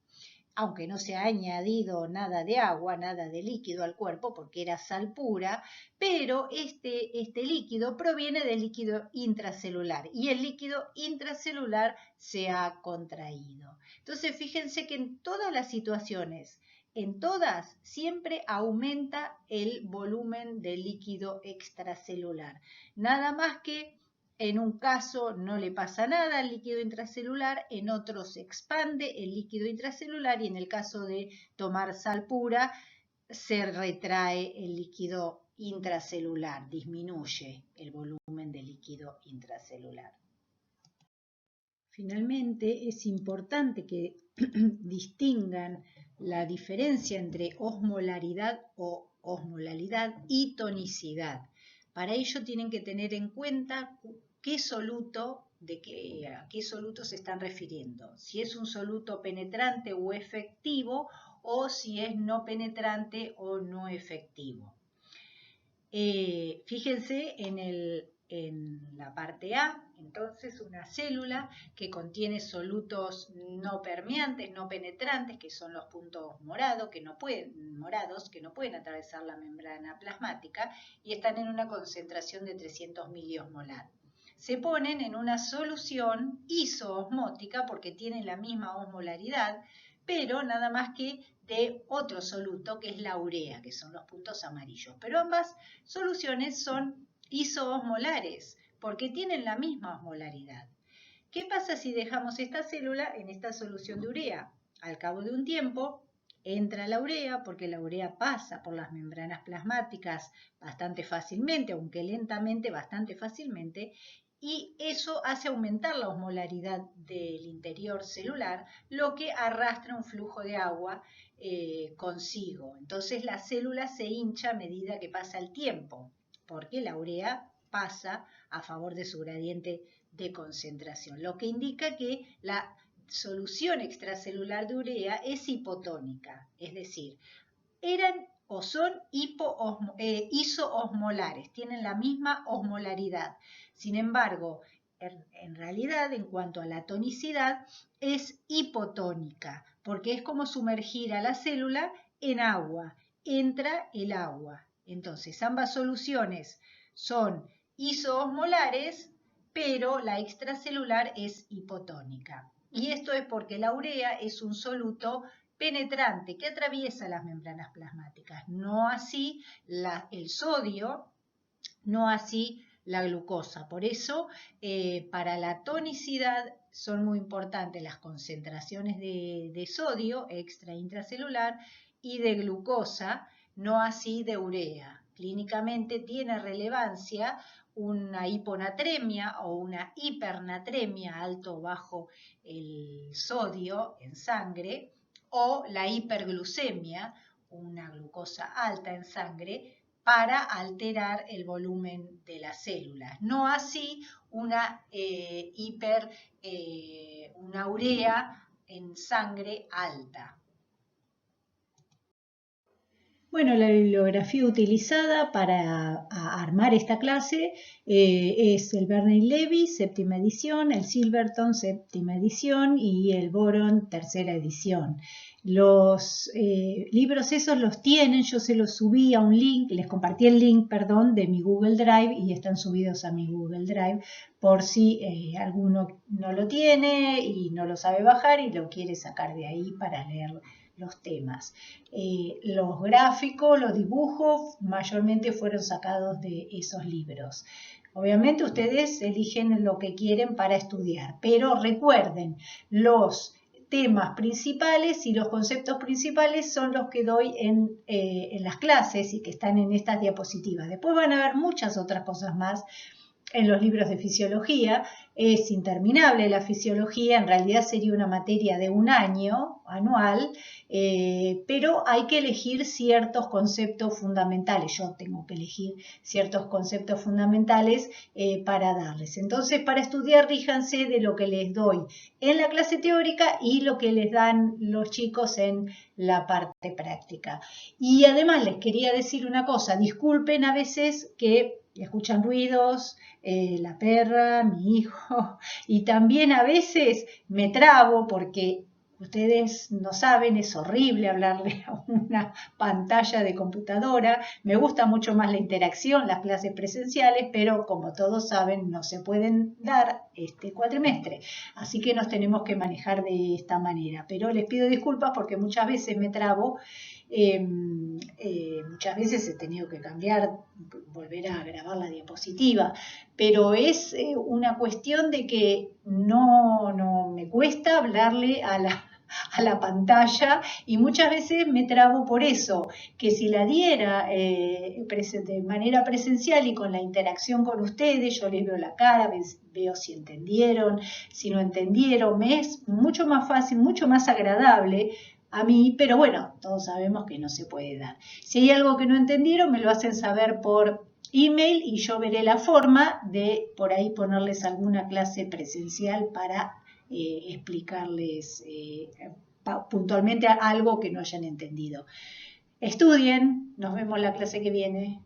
aunque no se ha añadido nada de agua, nada de líquido al cuerpo, porque era sal pura, pero este líquido proviene del líquido intracelular y el líquido intracelular se ha contraído. Entonces, fíjense que en todas las situaciones, siempre aumenta el volumen del líquido extracelular. Nada más que en un caso no le pasa nada al líquido intracelular, en otro se expande el líquido intracelular y en el caso de tomar sal pura se retrae el líquido intracelular, disminuye el volumen del líquido intracelular. Finalmente, es importante que distingan la diferencia entre osmolaridad o osmolalidad y tonicidad. Para ello tienen que tener en cuenta a qué soluto se están refiriendo. Si es un soluto penetrante o efectivo o si es no penetrante o no efectivo. Fíjense en la parte A, entonces una célula que contiene solutos no permeantes, no penetrantes, que son los puntos morados que no pueden atravesar la membrana plasmática y están en una concentración de 300 miliosmolar. Se ponen en una solución isoosmótica porque tienen la misma osmolaridad, pero nada más que de otro soluto que es la urea, que son los puntos amarillos. Pero ambas soluciones son isoosmolares porque tienen la misma osmolaridad. ¿Qué pasa si dejamos esta célula en esta solución de urea? Al cabo de un tiempo entra la urea porque la urea pasa por las membranas plasmáticas bastante fácilmente, aunque lentamente, bastante fácilmente, y eso hace aumentar la osmolaridad del interior celular, lo que arrastra un flujo de agua consigo. Entonces la célula se hincha a medida que pasa el tiempo, porque la urea pasa a favor de su gradiente de concentración, lo que indica que la solución extracelular de urea es hipotónica, es decir, eran o son isoosmolares, tienen la misma osmolaridad. Sin embargo, en realidad, en cuanto a la tonicidad, es hipotónica, porque es como sumergir a la célula en agua, entra el agua. Entonces, ambas soluciones son isoosmolares, pero la extracelular es hipotónica. Y esto es porque la urea es un soluto penetrante que atraviesa las membranas plasmáticas, no así el sodio, no así la glucosa. Por eso, para la tonicidad son muy importantes las concentraciones de sodio extra intracelular y de glucosa, no así de urea. Clínicamente tiene relevancia una hiponatremia o una hipernatremia, alto o bajo el sodio en sangre, o la hiperglucemia, una glucosa alta en sangre, para alterar el volumen de las células. No así una urea en sangre alta. Bueno, la bibliografía utilizada para armar esta clase es el Bernay-Levy, séptima edición, el Silverton, séptima edición y el Boron, tercera edición. Los libros esos los tienen, yo se los subí a un link, les compartí el link, perdón, de mi Google Drive y están subidos a mi Google Drive por si alguno no lo tiene y no lo sabe bajar y lo quiere sacar de ahí para leerlo. Los temas. Los gráficos, los dibujos, mayormente fueron sacados de esos libros. Obviamente ustedes eligen lo que quieren para estudiar, pero recuerden, los temas principales y los conceptos principales son los que doy en las clases y que están en estas diapositivas. Después van a ver muchas otras cosas más en los libros de fisiología. Es interminable la fisiología, en realidad sería una materia de un año anual, pero hay que elegir ciertos conceptos fundamentales. Yo tengo que elegir ciertos conceptos fundamentales para darles. Entonces, para estudiar, ríjanse de lo que les doy en la clase teórica y lo que les dan los chicos en la parte práctica. Y además les quería decir una cosa, disculpen a veces que escuchan ruidos, la perra, mi hijo, y también a veces me trabo porque ustedes no saben, es horrible hablarle a una pantalla de computadora. Me gusta mucho más la interacción, las clases presenciales, pero como todos saben, no se pueden dar este cuatrimestre. Así que nos tenemos que manejar de esta manera. Pero les pido disculpas porque muchas veces me trabo. Muchas veces he tenido que cambiar, volver a grabar la diapositiva, pero es una cuestión de que no me cuesta hablarle a la pantalla y muchas veces me trabo por eso, que si la diera de manera presencial y con la interacción con ustedes, yo les veo la cara, veo si entendieron, si no entendieron, me es mucho más fácil, mucho más agradable a mí, pero bueno, todos sabemos que no se puede dar. Si hay algo que no entendieron, me lo hacen saber por email y yo veré la forma de por ahí ponerles alguna clase presencial para explicarles puntualmente algo que no hayan entendido. Estudien, nos vemos la clase que viene.